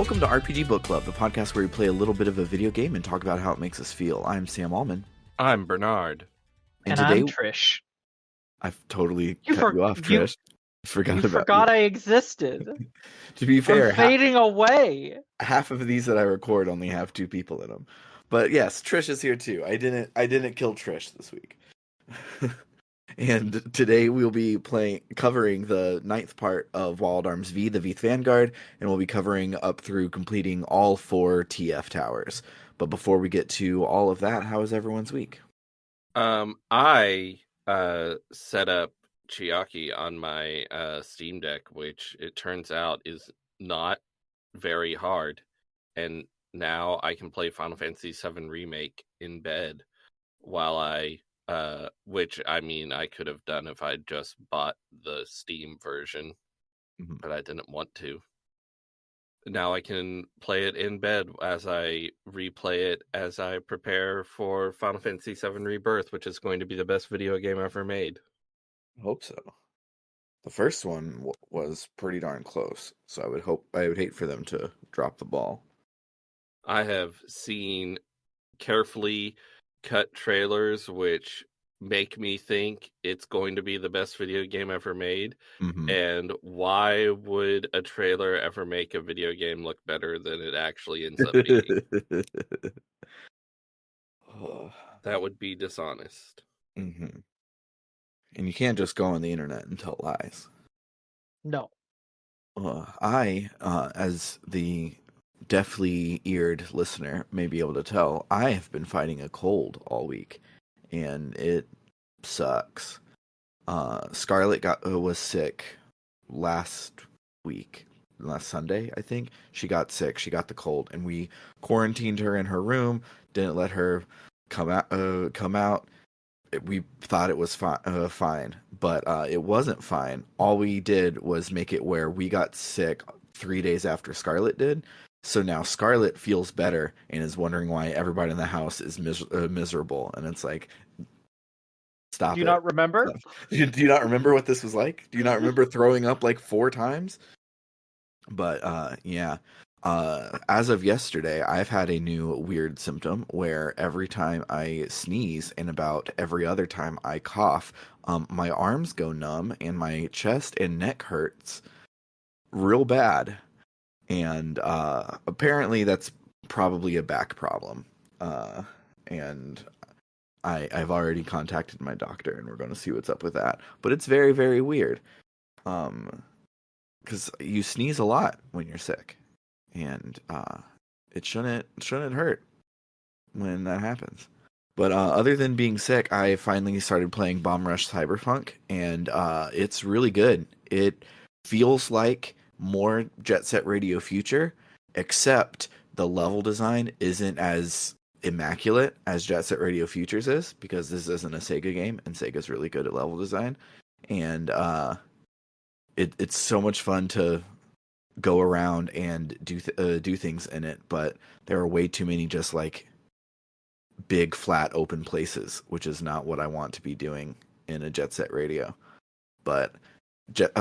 Welcome to RPG Book Club, the podcast where we play a little bit of a video game and talk about how it makes us feel. I'm Sam Allman. I'm Bernard. And today, I'm Trish. I've totally cut you off, Trish. You forgot I existed. To be fair, I'm fading away. Half of these that I record only have two people in them. But yes, Trish is here too. I didn't kill Trish this week. And today we'll be covering the 9th part of Wild Arms V, the Vth Vanguard, and we'll be covering up through completing all 4 TF towers. But before we get to all of that, how was everyone's week? I set up Chiaki on my Steam Deck, which it turns out is not very hard, and now I can play Final Fantasy VII Remake in bed while which I mean I could have done if I'd just bought the Steam version, but I didn't want to. Now I can play it in bed as I replay it as I prepare for Final Fantasy VII Rebirth, which is going to be the best video game ever made. I hope so. The first one was pretty darn close, so I would hate for them to drop the ball. I have seen carefully cut trailers which make me think it's going to be the best video game ever made. And why would a trailer ever make a video game look better than it actually ends up being? That would be dishonest. And you can't just go on the internet and tell lies. No. I, as the deafly eared listener may be able to tell, I have been fighting a cold all week, and it sucks. Scarlett was sick last Sunday, I think. She got sick. She got the cold, and we quarantined her in her room. Didn't let her come out. We thought it was fine, but it wasn't fine. All we did was make it where we got sick 3 days after Scarlett did. So now Scarlett feels better and is wondering why everybody in the house is miserable. And it's like, stop. Do you not remember? Do you not remember what this was like? Do you not remember throwing up like 4 times? But yeah. As of yesterday, I've had a new weird symptom where every time I sneeze and about every other time I cough, my arms go numb and my chest and neck hurts real bad. And apparently that's probably a back problem. And I've already contacted my doctor, and we're going to see what's up with that. But it's very, very weird. Because you sneeze a lot when you're sick. And it shouldn't hurt when that happens. But other than being sick, I finally started playing Bomb Rush Cyberpunk, and it's really good. It feels like more Jet Set Radio Future, except the level design isn't as immaculate as Jet Set Radio Futures is, because this isn't a Sega game, and Sega's really good at level design. And it's so much fun to go around and do things in it, but there are way too many just like big flat open places, which is not what I want to be doing in a Jet Set Radio. But Jet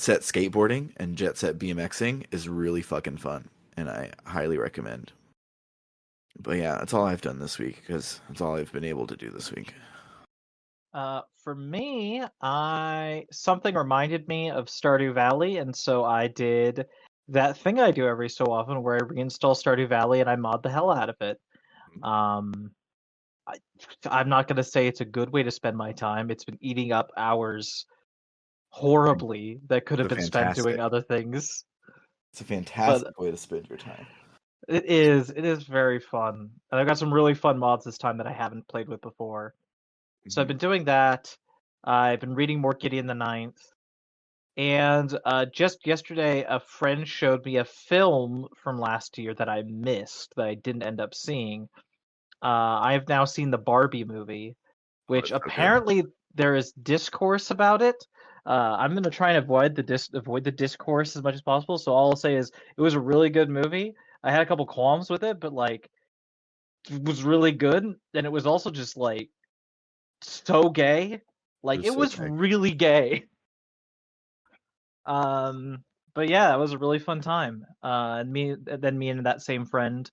Set skateboarding and Jet Set BMXing is really fucking fun, and I highly recommend. But yeah, that's all I've done this week, because that's all I've been able to do this week. For me, something reminded me of Stardew Valley, and so I did that thing I do every so often where I reinstall Stardew Valley and I mod the hell out of it. I'm not going to say it's a good way to spend my time. It's been eating up hours horribly that could have been spent doing other things. It's a fantastic way to spend your time. It is very fun. And I've got some really fun mods this time that I haven't played with before. So I've been doing that. I've been reading more Gideon the Ninth. And just yesterday, a friend showed me a film from last year that I missed, that I didn't end up seeing. I have now seen the Barbie movie, which apparently there is discourse about it. I'm going to try and avoid the discourse as much as possible. So all I'll say is it was a really good movie. I had a couple qualms with it, but like, it was really good. And it was also just like so gay. Like, it was really gay. but yeah, that was a really fun time. And me and that same friend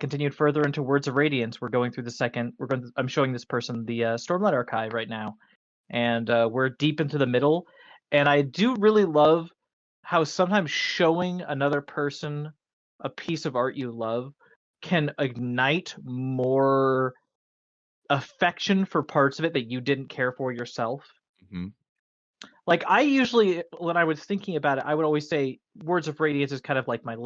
continued further into Words of Radiance. We're going through the second. I'm showing this person the Stormlight Archive right now, and we're deep into the middle. And I do really love how sometimes showing another person a piece of art you love can ignite more affection for parts of it that you didn't care for yourself. Hmm. Like I usually, when I was thinking about it, I would always say Words of Radiance is kind of like my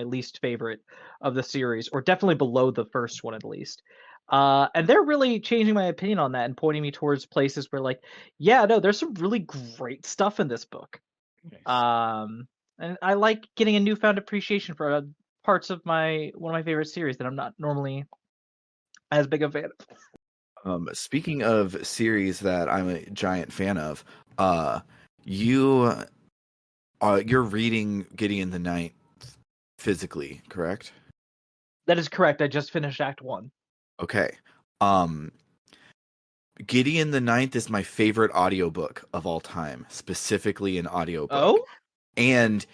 least favorite of the series, or definitely below the first one at least. And they're really changing my opinion on that and pointing me towards places where, like, yeah, no, there's some really great stuff in this book. Nice. And I like getting a newfound appreciation for parts of one of my favorite series that I'm not normally as big a fan of. Speaking of series that I'm a giant fan of, uh, you you're reading Gideon the Ninth physically, correct? That is correct. I just finished Act 1. Okay. Um, Gideon the Ninth is my favorite audiobook of all time, specifically an audiobook. Oh? And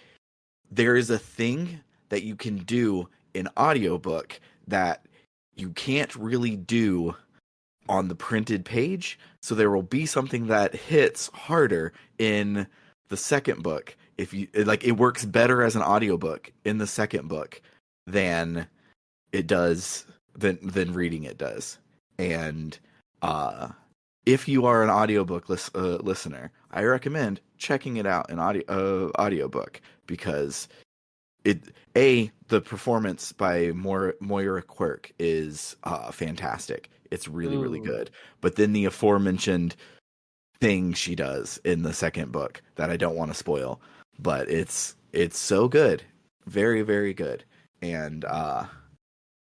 there is a thing that you can do in audiobook that you can't really do on the printed page. So there will be something that hits harder in the second book. If you like, it works better as an audiobook in the second book than it does than reading it does. And uh if you are an audiobook listener, I recommend checking it out in audiobook because the performance by Moira Quirk is fantastic. It's really really Ooh. good. But then the aforementioned thing she does in the second book that I don't want to spoil, but it's so good, very very good, and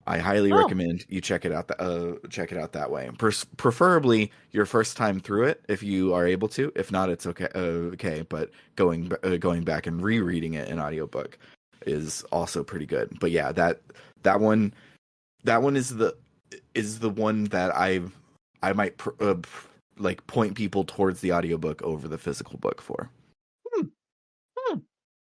I highly Oh. recommend you check it out that way. Preferably your first time through it if you are able to. If not, it's okay. Okay, but going back and rereading it in audiobook is also pretty good. But yeah, that one that one is the one that I might like point people towards the audiobook over the physical book for. Hmm. Hmm.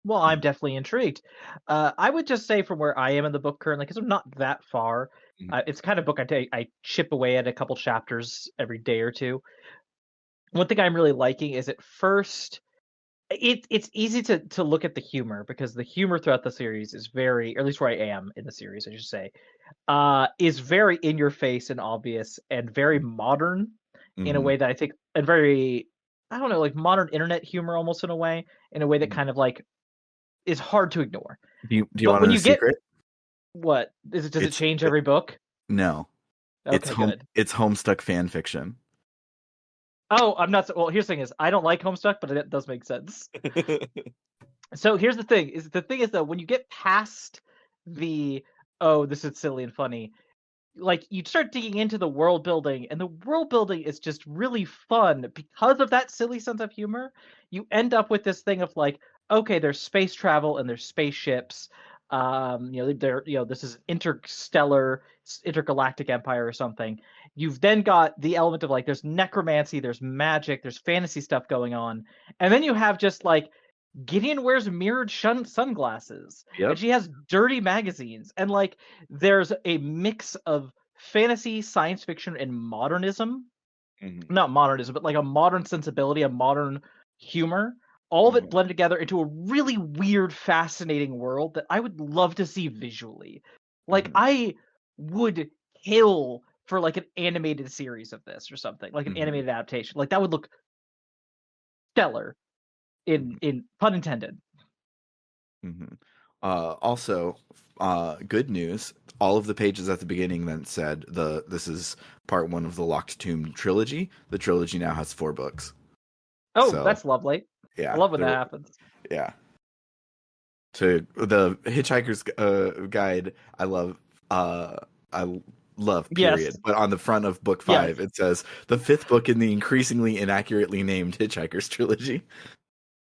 Well, I'm definitely intrigued. I would just say from where I am in the book currently, because I'm not that far. Mhm. It's the kind of book I chip away at a couple chapters every day or two. One thing I'm really liking is at first it's easy to look at the humor because the humor throughout the series is very, or at least where I am in the series, I should say, is very in your face and obvious and very modern in a Mhm. way that I think, and very, I don't know, like modern internet humor almost in a way, in a way that Mhm. kind of like is hard to ignore. Do you But want to when know a you get, secret? what is it? Does it It's change every book? no. Okay, good. It's Homestuck fan fiction. Oh, I'm not. Well, here's the thing: is I don't like Homestuck, but it does make sense. So here's the thing: is though when you get past the, oh, this is silly and funny, like you start digging into the world building, and the world building is just really fun because of that silly sense of humor. You end up with this thing of like, okay, there's space travel and there's spaceships. This is intergalactic empire or something. You've then got the element of like there's necromancy, there's magic, there's fantasy stuff going on, and then you have just like Gideon wears mirrored sunglasses, and Yep. she has dirty magazines, and like there's a mix of fantasy, science fiction, and modernism. Hmm. Not modernism, but like a modern sensibility, a modern humor. All of it Hmm. blended together into a really weird, fascinating world that I would love to see visually. Like Hmm. I would kill for like an animated series of this or something, like an Hmm. animated adaptation. Like that would look stellar in pun intended. Hmm. Also, good news. All of the pages at the beginning then said this is part one of the Locked Tomb trilogy. The trilogy now has 4 books. Oh, So that's lovely. I yeah, love when that happens. yeah. To the Hitchhiker's Guide, uh I love Yes, period. But on the front of book yes. 5, it says the 5th book in the increasingly inaccurately named Hitchhiker's trilogy,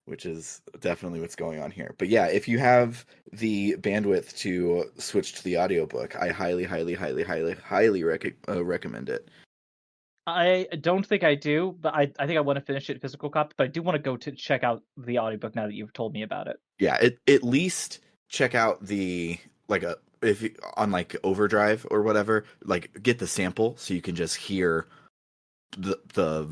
which is definitely what's going on here. But yeah, if you have the bandwidth to switch to the audiobook, I highly, highly, highly, highly, highly recommend it. I don't think I do, but I think I want to finish it physical copy, but I do want to go to check out the audiobook now that you've told me about it. Yeah, at least check out the like a if you, on like Overdrive or whatever, like get the sample so you can just hear the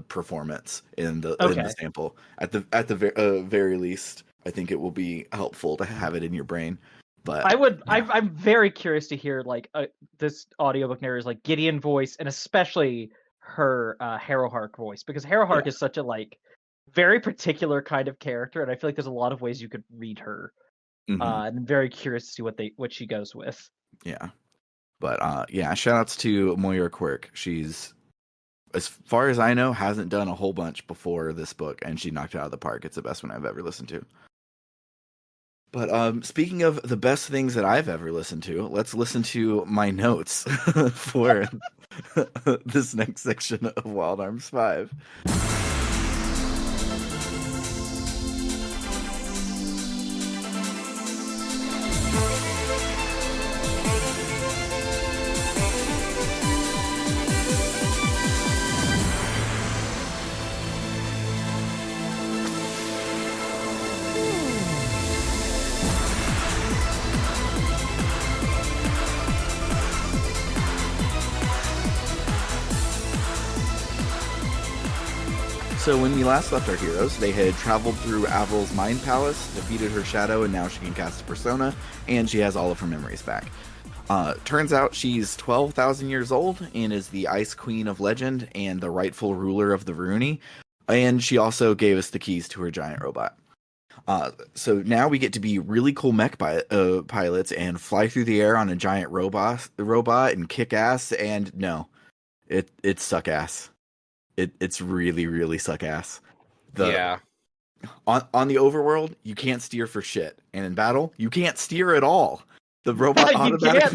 performance in the Okay. sample. At the very least, I think it will be helpful to have it in your brain. But I'm very curious to hear like this audiobook narrator's like Gideon voice, and especially her Harrowhark voice, because Harrowhark yeah, is such a like very particular kind of character, and I feel like there's a lot of ways you could read her. hmm And I'm very curious to see what she goes with. yeah. But yeah, shout outs to Moira Quirk. She's, as far as I know, hasn't done a whole bunch before this book, and she knocked it out of the park. It's the best one I've ever listened to. But speaking of the best things that I've ever listened to, let's listen to my notes for this next section of Wild Arms 5. So when we last left our heroes, they had traveled through Avril's Mind Palace, defeated her shadow, and now she can cast a persona, and she has all of her memories back. Turns out she's 12,000 years old and is the Ice Queen of Legend and the rightful ruler of the Veruni, and she also gave us the keys to her giant robot. So now we get to be really cool mech pilots and fly through the air on a giant robot and kick ass, and no, it's suck ass. It's really suck ass. Yeah. On the overworld, you can't steer for shit, and in battle, you can't steer at all. The robot You can't.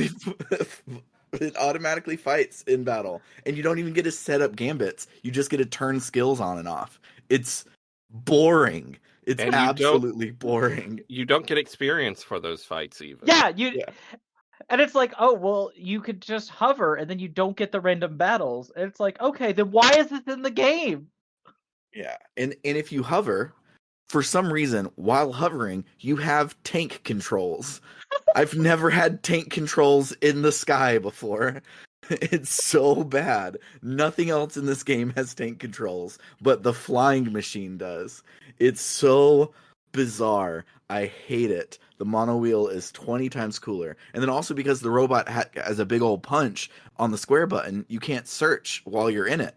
it automatically fights in battle, and you don't even get to set up gambits. You just get to turn skills on and off. It's boring. It's And absolutely boring. You don't get experience for those fights even. Yeah, Yeah. and it's like, oh well, you could just hover, and then you don't get the random battles. And it's like, okay, then why is this in the game? Yeah, and if you hover, for some reason, while hovering, you have tank controls. I've never had tank controls in the sky before. It's so bad. Nothing else in this game has tank controls, but the flying machine does. It's so bizarre. I hate it. The mono wheel is 20 times cooler. And then also because the robot has a big old punch on the square button, you can't search while you're in it.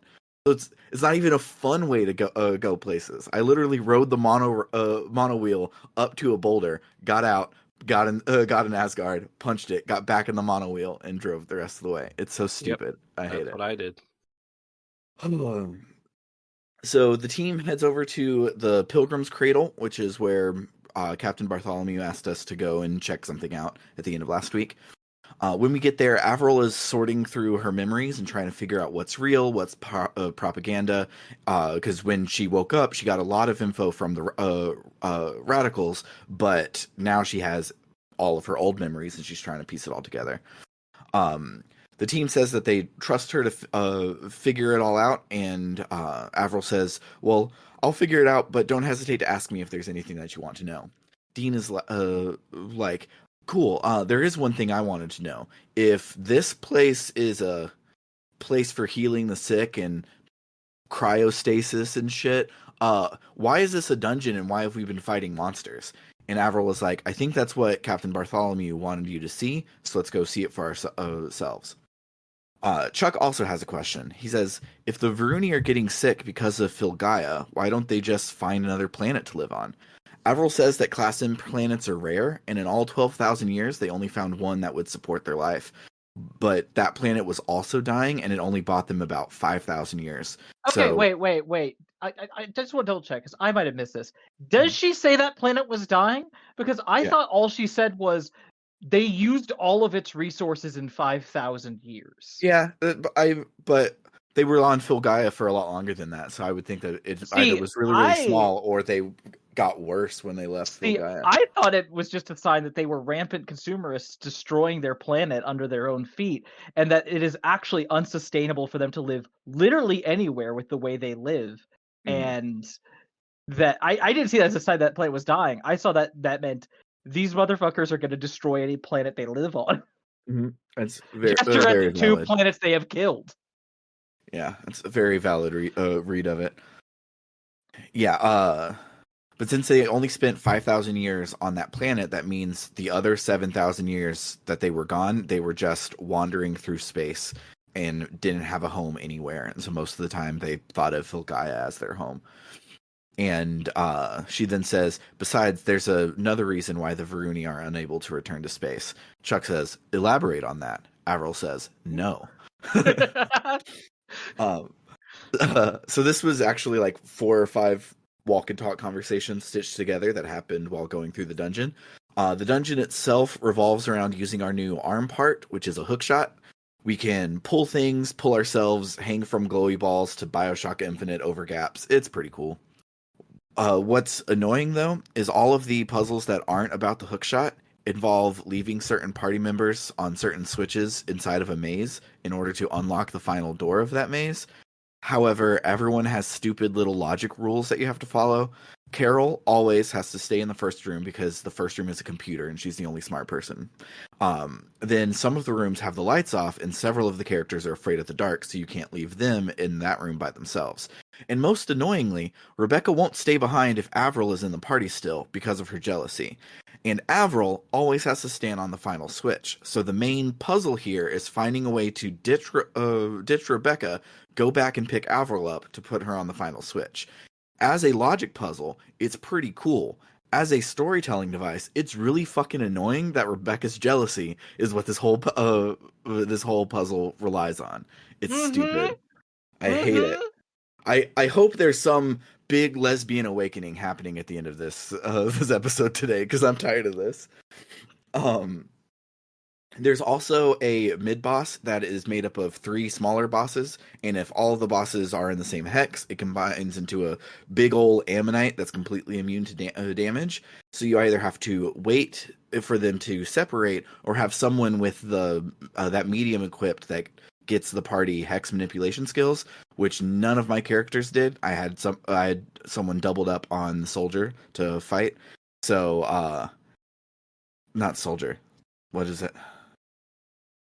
So it's not even a fun way to go places. I literally rode the mono wheel up to a boulder, got out, got an Asgard, punched it, got back in the mono wheel, and drove the rest of the way. It's so stupid. I hate it. That's what I did. So the team heads over to the Pilgrim's Cradle, which is where Captain Bartholomew asked us to go and check something out at the end of last week. When we get there, Avril is sorting through her memories and trying to figure out what's real, what's propaganda. Because when she woke up, she got a lot of info from the radicals, but now she has all of her old memories and she's trying to piece it all together. The team says that they trust her to figure it all out, and Avril says, well, I'll figure it out, but don't hesitate to ask me if there's anything that you want to know. Dean is like, cool, there is one thing I wanted to know. If this place is a place for healing the sick and cryostasis and shit, why is this a dungeon and why have we been fighting monsters? And Avril was like, I think that's what Captain Bartholomew wanted you to see, so let's go see it for ourselves. Chuck also has a question. He says, if the Veruni are getting sick because of Filgaia, why don't they just find another planet to live on? Avril says that Class M planets are rare, and in all 12,000 years, they only found one that would support their life. But that planet was also dying, and it only bought them about 5,000 years. Okay, So, wait. I just want to double check, because I might have missed this. Does she say that planet was dying? Because I thought all she said was they used all of its resources in 5,000 years. yeah, but they were on Filgaia for a lot longer than that, so I would think that it either was really small or they got worse when they left See, Filgaia. I thought it was just a sign that they were rampant consumerists destroying their planet under their own feet, and that it is actually unsustainable for them to live literally anywhere with the way they live. And that I didn't see that as a sign that planet was dying. I saw that meant these motherfuckers are going to destroy any planet they live on. That's very, Gesture at very the two valid. planets they have killed. Yeah, that's a very valid read of it. Yeah, but since they only spent 5,000 years on that planet, that means the other 7,000 years that they were gone, they were just wandering through space and didn't have a home anywhere. And so most of the time they thought of Filgaia as their home. And she then says, besides, there's another reason why the Varuni are unable to return to space. Chuck says, elaborate on that. Avril says, no. So this was actually like 4 or 5 walk and talk conversations stitched together that happened while going through the dungeon. The dungeon itself revolves around using our new arm part, which is a hook shot. We can pull things, pull ourselves, hang from glowy balls to Bioshock Infinite over gaps. It's pretty cool. What's annoying, though, is all of the puzzles that aren't about the hook shot involve leaving certain party members on certain switches inside of a maze in order to unlock the final door of that maze. However, everyone has stupid little logic rules that you have to follow. Carol always has to stay in the first room because the first room is a computer and she's the only smart person. Then some of the rooms have the lights off and several of the characters are afraid of the dark, so you can't leave them in that room by themselves. And most annoyingly, Rebecca won't stay behind if Avril is in the party still because of her jealousy. And Avril always has to stand on the final switch. So the main puzzle here is finding a way to ditch Rebecca, go back and pick Avril up to put her on the final switch. As a logic puzzle, it's pretty cool. As a storytelling device, it's really fucking annoying that Rebecca's jealousy is what this whole puzzle relies on. It's stupid. I hate it. I hope there's some big lesbian awakening happening at the end of this episode today, because I'm tired of this. There's also a mid-boss that is made up of 3 smaller bosses, and if all the bosses are in the same hex, it combines into a big ol' ammonite that's completely immune to damage. So you either have to wait for them to separate, or have someone with the that medium equipped that gets the party hex manipulation skills, which none of my characters did. I had someone doubled up on the soldier to fight. So not soldier. What is it?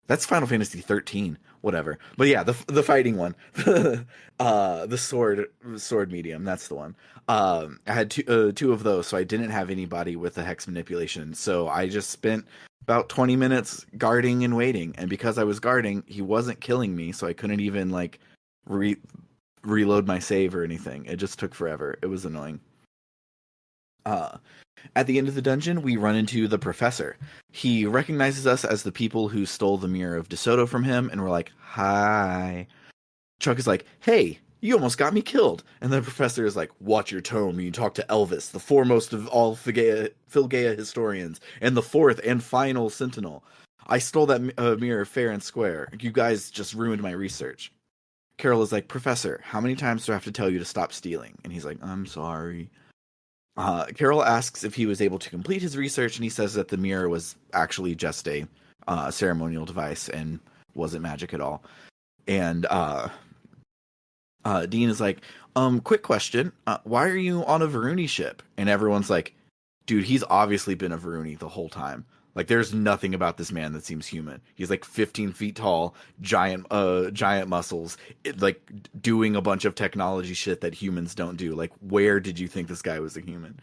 That's Final Fantasy 13, whatever. But yeah, the fighting one, the sword medium. That's the one. I had two of those, so I didn't have anybody with the hex manipulation. So I just spent about 20 minutes guarding and waiting. And because I was guarding, he wasn't killing me, so I couldn't even like reload my save or anything. It just took forever. It was annoying. At the end of the dungeon, we run into the professor. He recognizes us as the people who stole the Mirror of DeSoto from him, and we're like, hi. Chuck is like, hey, you almost got me killed. And the professor is like, watch your tone when you talk to Elvis, the foremost of all Filgaia historians, and the 4th and final sentinel. I stole that mirror fair and square. You guys just ruined my research. Carol is like, Professor, how many times do I have to tell you to stop stealing? And he's like, I'm sorry. Carol asks if he was able to complete his research, and he says that the mirror was actually just a ceremonial device and wasn't magic at all. And Dean is like, quick question, why are you on a Varuni ship? And everyone's like, dude, he's obviously been a Varuni the whole time. Like, there's nothing about this man that seems human. He's like 15 feet tall, giant muscles, like doing a bunch of technology shit that humans don't do. Like, where did you think this guy was a human?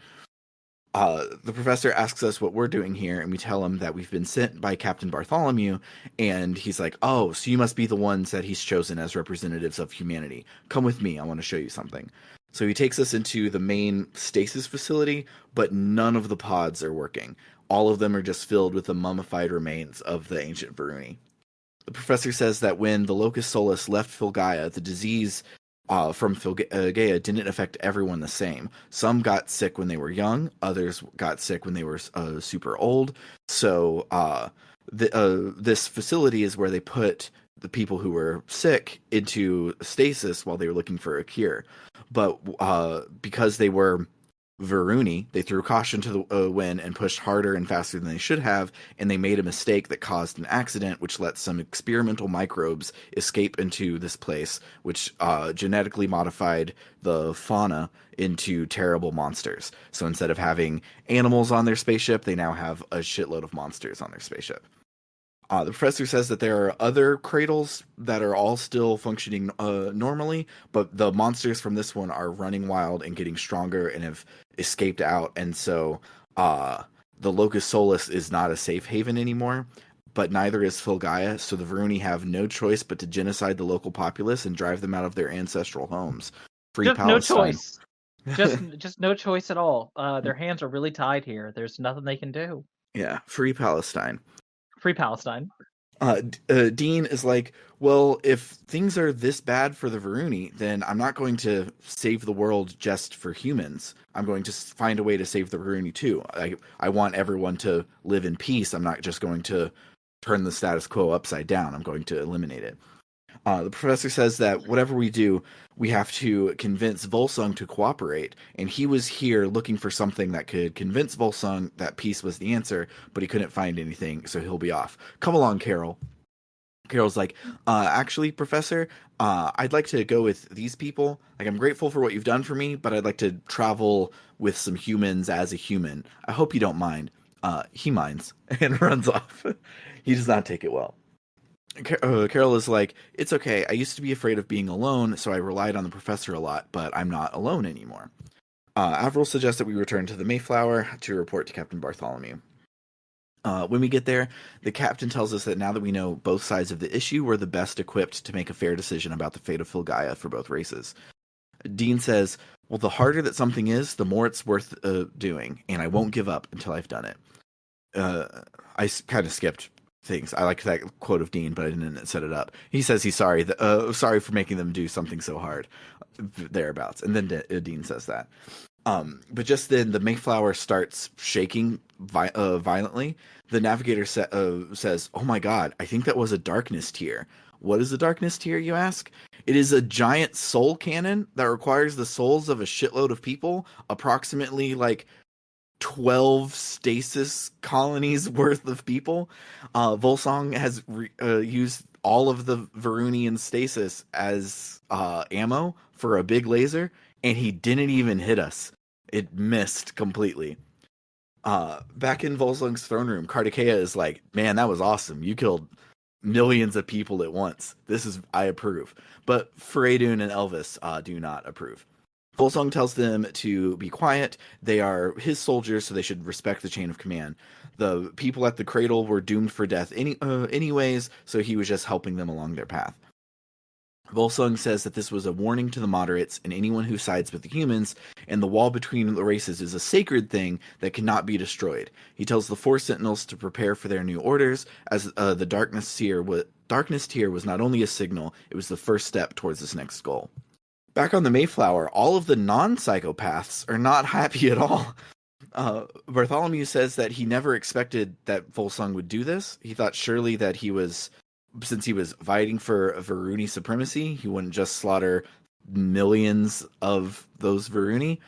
The professor asks us what we're doing here, and we tell him that we've been sent by Captain Bartholomew, and he's like, oh, so you must be the ones that he's chosen as representatives of humanity. Come with me, I want to show you something. So he takes us into the main stasis facility, but none of the pods are working. All of them are just filled with the mummified remains of the ancient Varuni. The professor says that when the Locus Solus left Filgaia, the disease from Filgaia didn't affect everyone the same. Some got sick when they were young, others got sick when they were super old. So this facility is where they put the people who were sick into stasis while they were looking for a cure. But because they were Varuni. They threw caution to the wind and pushed harder and faster than they should have, and they made a mistake that caused an accident, which let some experimental microbes escape into this place, which genetically modified the fauna into terrible monsters. So instead of having animals on their spaceship, they now have a shitload of monsters on their spaceship. The professor says that there are other cradles that are all still functioning normally, but the monsters from this one are running wild and getting stronger and have escaped out. And so the Locus Solus is not a safe haven anymore, but neither is Filgaia. So the Varuni have no choice but to genocide the local populace and drive them out of their ancestral homes. Free Just no Palestine. choice. Just no choice at all. Their hands are really tied here. There's nothing they can do. Yeah, free Palestine. Free Palestine. Dean is like, well, if things are this bad for the Varuni, then I'm not going to save the world just for humans. I'm going to find a way to save the Varuni too. I want everyone to live in peace. I'm not just going to turn the status quo upside down. I'm going to eliminate it. The professor says that whatever we do, we have to convince Volsung to cooperate, and he was here looking for something that could convince Volsung that peace was the answer, but he couldn't find anything, so he'll be off. Come along, Carol. Carol's like, actually, Professor, I'd like to go with these people. Like, I'm grateful for what you've done for me, but I'd like to travel with some humans as a human. I hope you don't mind. He minds and runs off. He does not take it well. Carol is like, it's okay. I used to be afraid of being alone, so I relied on the professor a lot, but I'm not alone anymore. Avril suggests that we return to the Mayflower to report to Captain Bartholomew. When we get there, the captain tells us that now that we know both sides of the issue, we're the best equipped to make a fair decision about the fate of Filgaia for both races. Dean says, well, the harder that something is, the more it's worth doing, and I won't give up until I've done it. I kind of skipped things. I like that quote of Dean, but I didn't set it up. He says he's sorry for making them do something so hard, thereabouts. And then Dean says that. But just then, the Mayflower starts shaking violently. The navigator says, "Oh my God, I think that was a darkness tier." What is a darkness tier, you ask? It is a giant soul cannon that requires the souls of a shitload of people, approximately like 12 stasis colonies worth of people. Volsong has used all of the Varunian stasis as ammo for a big laser, and he didn't even hit us. It missed completely. Back in Volsong's throne room, Kardakea is like, man, that was awesome. You killed millions of people at once. I approve. But Faradun and Elvis do not approve. Volsong tells them to be quiet. They are his soldiers, so they should respect the chain of command. The people at the cradle were doomed for death anyways, so he was just helping them along their path. Volsung says that this was a warning to the moderates and anyone who sides with the humans, and the wall between the races is a sacred thing that cannot be destroyed. He tells the four sentinels to prepare for their new orders, as the darkness tier was not only a signal, it was the first step towards this next goal. Back on the Mayflower, all of the non-psychopaths are not happy at all. Bartholomew says that he never expected that Volsung would do this. He thought surely that since he was fighting for Varuni supremacy, he wouldn't just slaughter millions of those Varuni.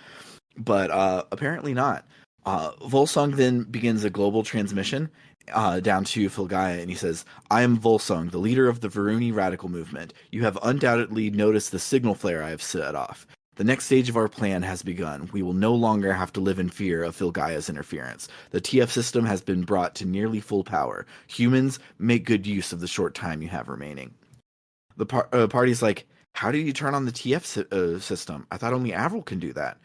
But apparently not. Volsung then begins a global transmission down to Filgaia, and he says, I am Volsung, the leader of the Varuni radical movement. You have undoubtedly noticed the signal flare I have set off. The next stage of our plan has begun. We will no longer have to live in fear of Filgaia's interference. The TF system has been brought to nearly full power. Humans, make good use of the short time you have remaining. The party's like, how do you turn on the TF system? I thought only Avril can do that.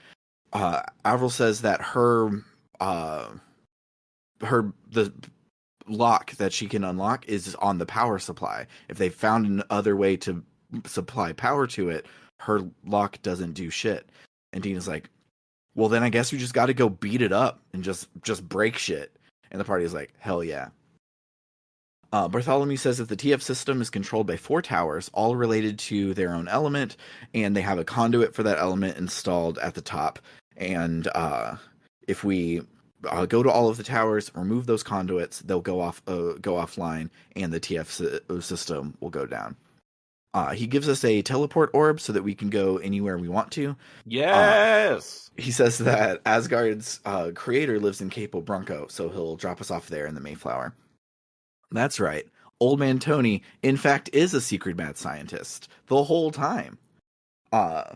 Avril says that the lock that she can unlock is on the power supply. If they found another way to supply power to it, her lock doesn't do shit. And Dean is like, well, then I guess we just got to go beat it up and just break shit. And the party is like, hell yeah. Bartholomew says that the TF system is controlled by 4 towers, all related to their own element, and they have a conduit for that element installed at the top. And if we go to all of the towers, remove those conduits, they'll go offline, and the TF system will go down. He gives us a teleport orb so that we can go anywhere we want to. Yes. He says that Asgard's creator lives in Capo Bronco, so he'll drop us off there in the Mayflower. That's right. Old Man Tony, in fact, is a secret mad scientist the whole time. Uh,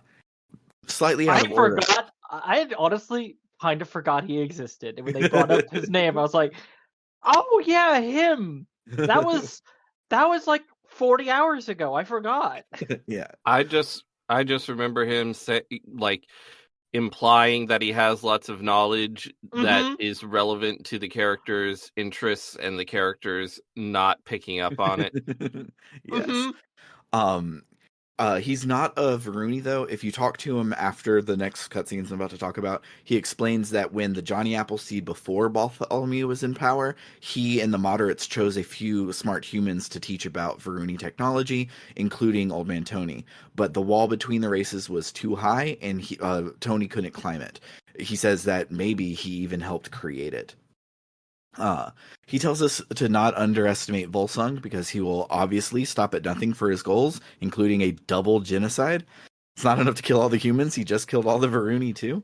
Slightly out I of order. forgot. I had honestly kind of forgot he existed. And when they brought up his name, I was like, "Oh yeah, him. That was like 40 hours ago. I forgot." Yeah. I just remember him implying that he has lots of knowledge that Mhm. is relevant to the character's interests and the characters not picking up on it. Yes. Mhm. Um, he's not a Varuni though. If you talk to him after the next cutscenes I'm about to talk about, he explains that when the Johnny Appleseed before Bartholomew was in power, he and the moderates chose a few smart humans to teach about Varuni technology, including Old Man Tony. But the wall between the races was too high, and Tony couldn't climb it. He says that maybe he even helped create it. Uh, he tells us to not underestimate Volsung because he will obviously stop at nothing for his goals, including a double genocide. It's not enough to kill all the humans, he just killed all the Varuni too.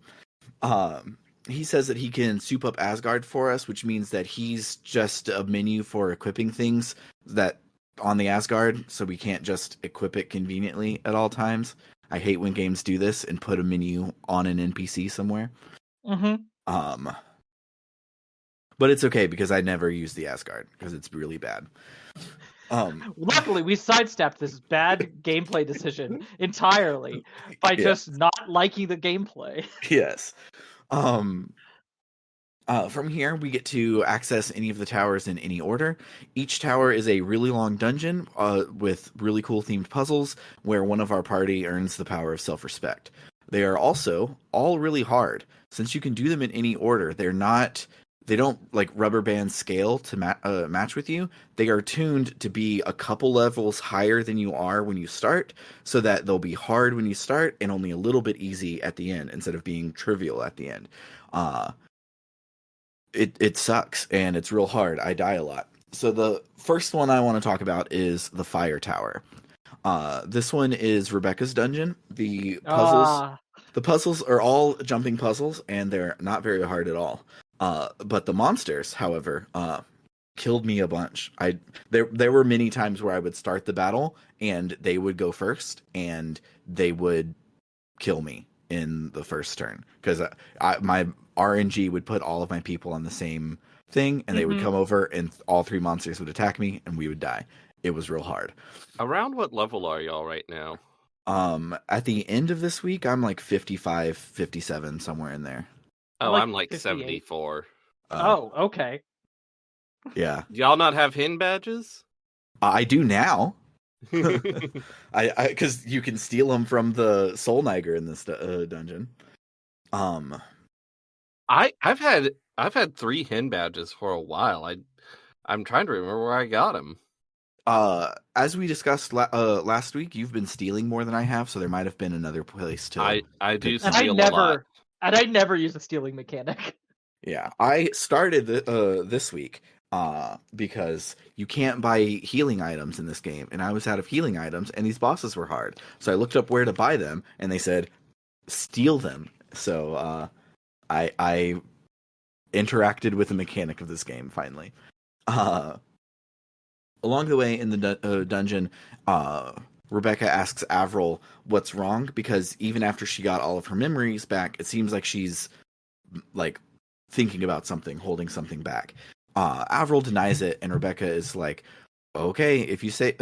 Um, he says that he can soup up Asgard for us, which means that he's just a menu for equipping things that on the Asgard, so we can't just equip it conveniently at all times. I hate when games do this and put a menu on an NPC somewhere. Mhm. Um, but it's okay because I never use the Asgard because it's really bad. Luckily, we sidestepped this bad gameplay decision entirely by Yeah, just not liking the gameplay. yes. Um, from here, we get to access any of the towers in any order. Each tower is a really long dungeon with really cool themed puzzles where one of our party earns the power of self-respect. They are also all really hard. Since you can do them in any order, they don't like rubber band scale to match with you. They are tuned to be a couple levels higher than you are when you start, so that they'll be hard when you start and only a little bit easy at the end instead of being trivial at the end. Uh, it sucks and it's real hard. I die a lot. So the first one I want to talk about is the fire tower. This one is Rebecca's dungeon. Ah. The puzzles are all jumping puzzles and they're not very hard at all. But the monsters, however, killed me a bunch. There were many times where I would start the battle and they would go first and they would kill me in the first turn because my RNG would put all of my people on the same thing and they would Mhm. come over and all three monsters would attack me and we would die. It was real hard. Around what level are y'all right now? At the end of this week, I'm like 55, 57, somewhere in there. Oh, Like I'm like 58. 74. Oh, okay. Yeah. Do y'all not have hen badges? I do now. Because you can steal them from the Soul Niger in this dungeon. I've had 3 hen badges for a while. I'm trying to remember where I got them. As we discussed last week, you've been stealing more than I have, so there might have been another place to. I do pick some. steal a lot. And I never use the stealing mechanic. Yeah, I started this week because you can't buy healing items in this game, and I was out of healing items, and these bosses were hard. So I looked up where to buy them, and they said steal them. So I interacted with the mechanic of this game finally. Along the way in the dungeon, Rebecca asks Avril what's wrong because even after she got all of her memories back, it seems like she's like thinking about something, holding something back. Avril denies it, and Rebecca is like, "Okay, if you say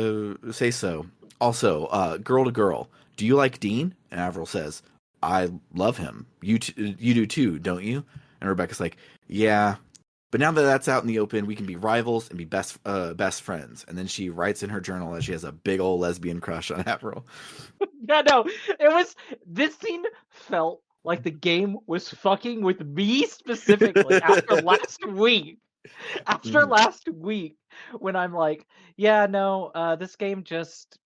so." Also, girl to girl, do you like Dean? And Avril says, "I love him. You do too, don't you?" And Rebecca's like, "Yeah." But now that that's out in the open, we can be rivals and be best friends. And then she writes in her journal that she has a big old lesbian crush on Avril. Yeah, no, this scene felt like the game was fucking with me specifically after last week. After Mhm. last week, when I'm like, yeah, no, this game just,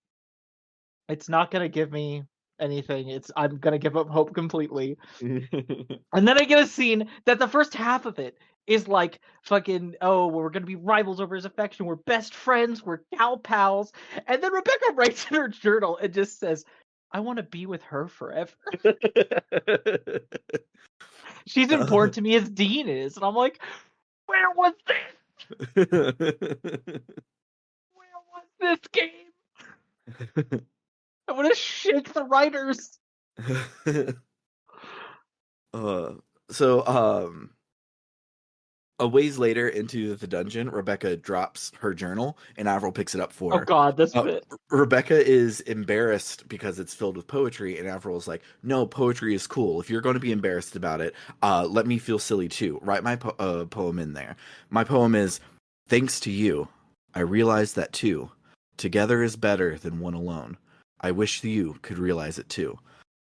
it's not gonna give me anything. I'm gonna give up hope completely. And then I get a scene that the first half of it is like fucking, oh, well, we're gonna be rivals over his affection. We're best friends. We're gal pals. And then Rebecca writes in her journal and just says, "I want to be with her forever. She's important to me as Dean is." And I'm like, where was this? Where was this game? I want to shake the writers. So, a ways later into the dungeon, Rebecca drops her journal, and Avril picks it up for Oh her. God, this bit. Rebecca is embarrassed because it's filled with poetry, and Avril's like, "No, poetry is cool. If you're going to be embarrassed about it, let me feel silly too. Write my poem in there. My poem is, thanks to you, I realized that too. Together is better than one alone. I wish you could realize it too."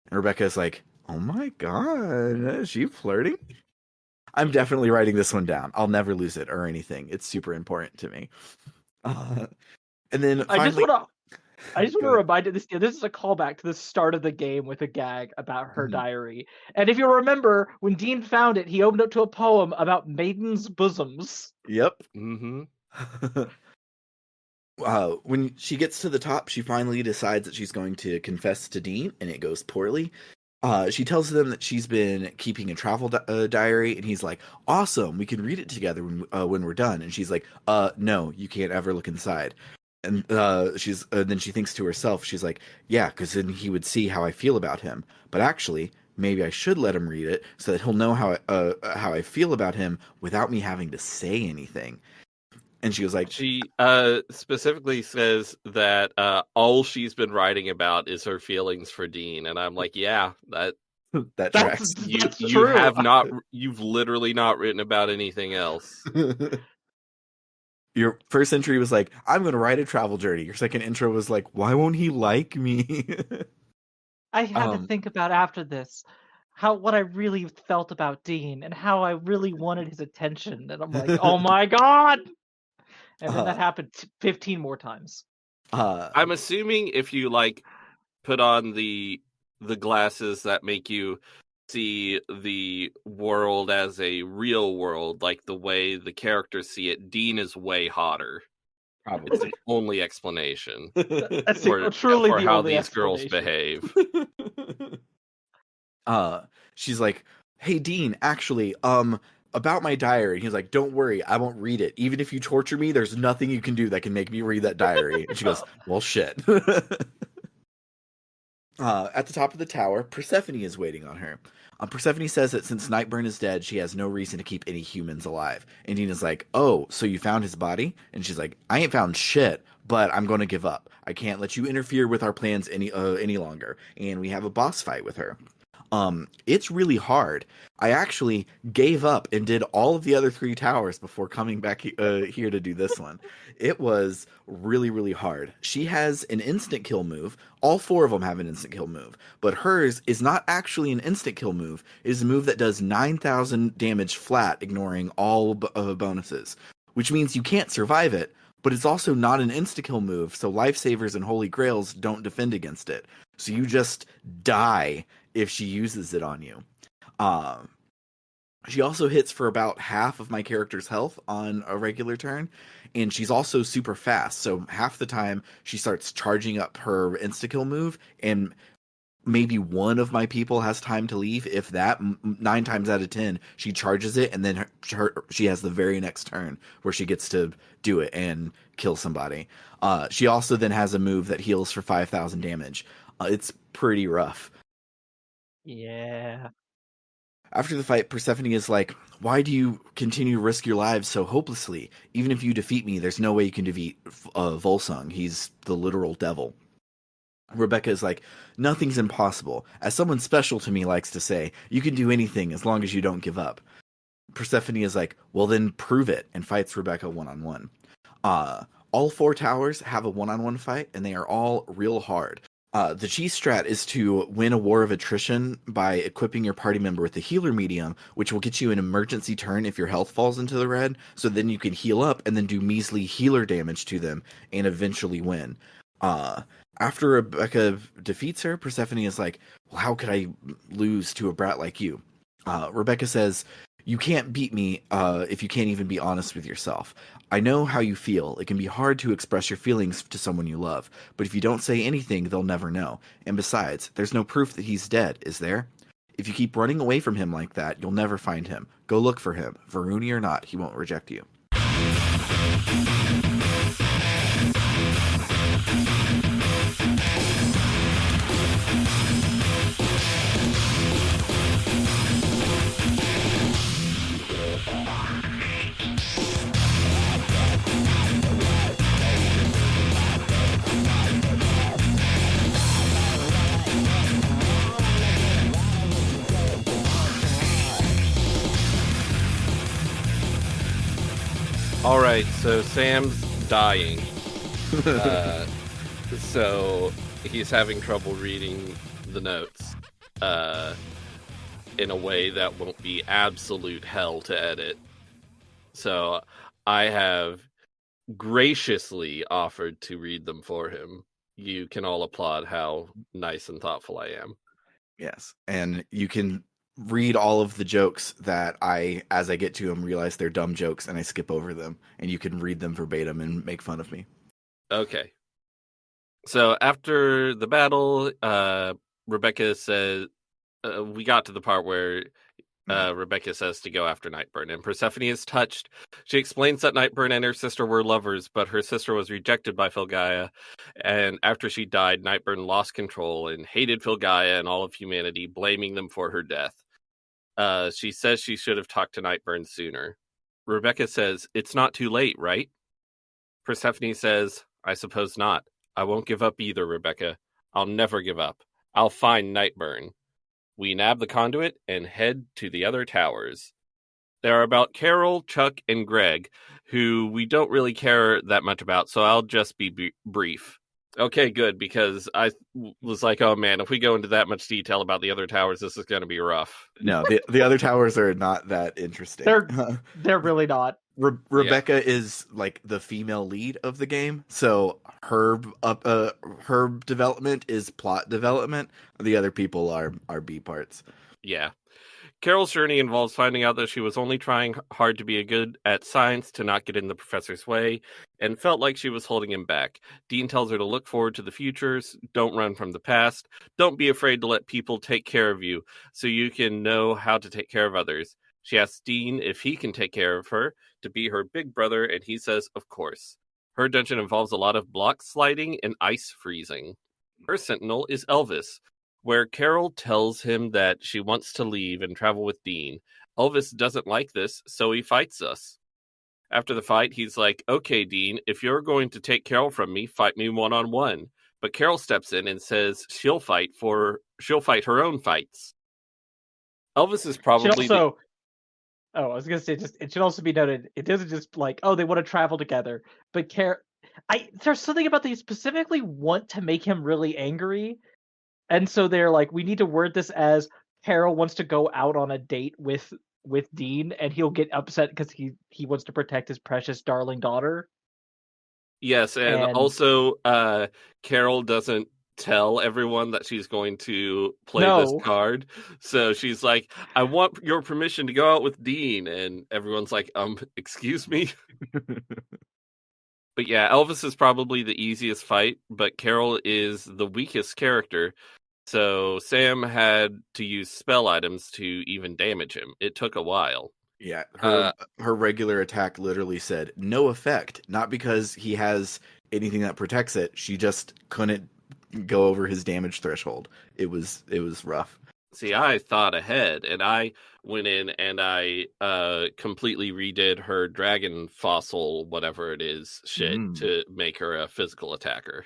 And Rebecca's like, "Oh my God, is she flirting?" I'm definitely writing this one down. I'll never lose it or anything. It's super important to me. And then I just finally, want to Go ahead. remind you, this is a callback to the start of the game with a gag about her Mhm. diary. And if you remember, when Dean found it, he opened up to a poem about maidens' bosoms. Yep. Mm-hmm. When she gets to the top, she finally decides that she's going to confess to Dean, and it goes poorly. She tells them that she's been keeping a travel diary, and he's like, "Awesome, we can read it together when we're done." And she's like, "No, you can't ever look inside." And then she thinks to herself, she's like, "Yeah, because then he would see how I feel about him. But actually, maybe I should let him read it so that he'll know how I feel about him without me having to say anything." And she was like, She specifically says that all she's been writing about is her feelings for Dean, and I'm like, yeah, "That That's tracks." that's you true. have not, you've literally not written about anything else. Your first entry was like, "I'm going to write a travel journey." Your second intro was like, "Why won't he like me?" I had to um, think about after this what I really felt about Dean and how I really wanted his attention. And I'm like, oh my God. And then that uh, happened 15 more times. I'm assuming if you like put on the glasses that make you see the world as a real world, like the way the characters see it, Dean is way hotter. It's the probably. only explanation That's for truly the how only these girls explanation. behave. She's like, "Hey Dean, actually, about my diary." And he's like, "Don't worry, I won't read it. Even if you torture me, there's nothing you can do that can make me read that diary." And she goes, "Well, shit." At the top of the tower, Persephone is waiting on her. Persephone says that since Nightburn is dead, she has no reason to keep any humans alive. And Dean is like, "Oh, so you found his body?" And she's like, "I ain't found shit, but I'm going to give up. I can't let you interfere with our plans any longer." And we have a boss fight with her. It's really hard. I actually gave up and did all of the other three towers before coming back here to do this one. It was really, really hard. She has an instant kill move. All four of them have an instant kill move, but hers is not actually an instant kill move. It is a move that does 9,000 damage flat, ignoring all bonuses, which means you can't survive it. But it's also not an insta kill move, so lifesavers and holy grails don't defend against it. So you just die if she uses it on you. Um, she also hits for about half of my character's health on a regular turn, and she's also super fast. So half the time she starts charging up her insta kill move, and maybe one of my people has time to leave. If that, 9 times out of 10, she charges it, and then she has the very next turn where she gets to do it and kill somebody. She also then has a move that heals for 5,000 damage. It's pretty rough. Yeah. After the fight, Persephone is like, "Why do you continue to risk your lives so hopelessly? Even if you defeat me, there's no way you can defeat Volsung. He's the literal devil." Rebecca is like, "Nothing's impossible. As someone special to me likes to say, you can do anything as long as you don't give up." Persephone is like, "Well then prove it," and fights Rebecca one-on-one. All four towers have a one-on-one fight, and they are all real hard. The cheese strat is to win a war of attrition by equipping your party member with the healer medium, which will get you an emergency turn if your health falls into the red, so then you can heal up and then do measly healer damage to them and eventually win. After Rebecca defeats her, Persephone is like, "Well, how could I lose to a brat like you?" Rebecca says, You can't beat me if you can't even be honest with yourself. I know how you feel. It can be hard to express your feelings to someone you love, but if you don't say anything, they'll never know. And besides, there's no proof that he's dead, is there? If you keep running away from him like that, you'll never find him. Go look for him. Varuni or not, he won't reject you. All right, so Sam's dying. So he's having trouble reading the notes in a way that won't be absolute hell to edit. So I have graciously offered to read them for him. You can all applaud how nice and thoughtful I am. Yes, and you can read all of the jokes that as I get to them, realize they're dumb jokes, and I skip over them, and you can read them verbatim and make fun of me. Okay. So after the battle, Rebecca says, we got to the part where Rebecca says to go after Nightburn, and Persephone is touched. She explains that Nightburn and her sister were lovers, but her sister was rejected by Filgaia, and after she died, Nightburn lost control and hated Filgaia and all of humanity, blaming them for her death. She says she should have talked to Nightburn sooner. Rebecca says, "It's not too late, right?" Persephone says, "I suppose not. I won't give up either, Rebecca. I'll never give up. I'll find Nightburn." We nab the conduit and head to the other towers. They're about Carol, Chuck, and Greg, who we don't really care that much about, so I'll just be brief. Okay, good, because I was like, oh man, if we go into that much detail about the other towers, this is going to be rough. No, the other towers are not that interesting. They're really not. Rebecca is like the female lead of the game, so her development is plot development. The other people are B parts. Yeah. Carol's journey involves finding out that she was only trying hard to be good at science to not get in the professor's way, and felt like she was holding him back. Dean tells her to look forward to the futures, don't run from the past, don't be afraid to let people take care of you, so you can know how to take care of others. She asks Dean if he can take care of her, to be her big brother, and he says, of course. Her dungeon involves a lot of block sliding and ice freezing. Her sentinel is Elvis, where Carol tells him that she wants to leave and travel with Dean. Elvis doesn't like this, so he fights us. After the fight, he's like, okay, Dean, if you're going to take Carol from me, fight me one-on-one. But Carol steps in and says she'll fight her own fights. Elvis is probably I was gonna say, it should also be noted, it isn't just like, oh, they want to travel together, but there's something about they specifically want to make him really angry. And so they're like, we need to word this as Carol wants to go out on a date with Dean, and he'll get upset because he wants to protect his precious darling daughter. Yes, and also Carol doesn't tell everyone that she's going to play this card. So she's like, I want your permission to go out with Dean, and everyone's like, excuse me? But yeah, Elvis is probably the easiest fight, but Carol is the weakest character. So Sam had to use spell items to even damage him. It took a while. Yeah, her regular attack literally said no effect, not because he has anything that protects it. She just couldn't go over his damage threshold. It was rough. See, I thought ahead, and I went in and I completely redid her dragon fossil, whatever it is, shit, to make her a physical attacker.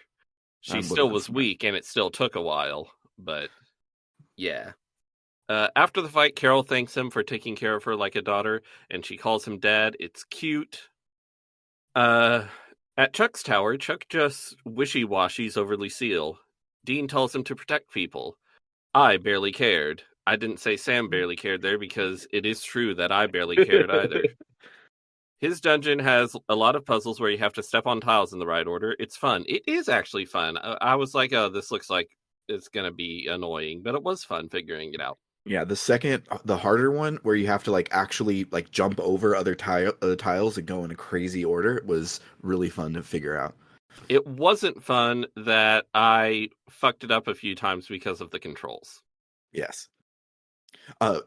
She still was weak, and it still took a while, but yeah. After the fight, Carol thanks him for taking care of her like a daughter, and she calls him Dad. It's cute. At Chuck's tower, Chuck just wishy-washies over Lucille. Dean tells him to protect people. I barely cared. I didn't say Sam barely cared there because it is true that I barely cared either. His dungeon has a lot of puzzles where you have to step on tiles in the right order. It's fun. It is actually fun. I was like, oh, this looks like it's going to be annoying, but it was fun figuring it out. Yeah, the harder one, where you have to like actually like jump over other tiles and go in a crazy order, was really fun to figure out. It wasn't fun that I fucked it up a few times because of the controls. Yes.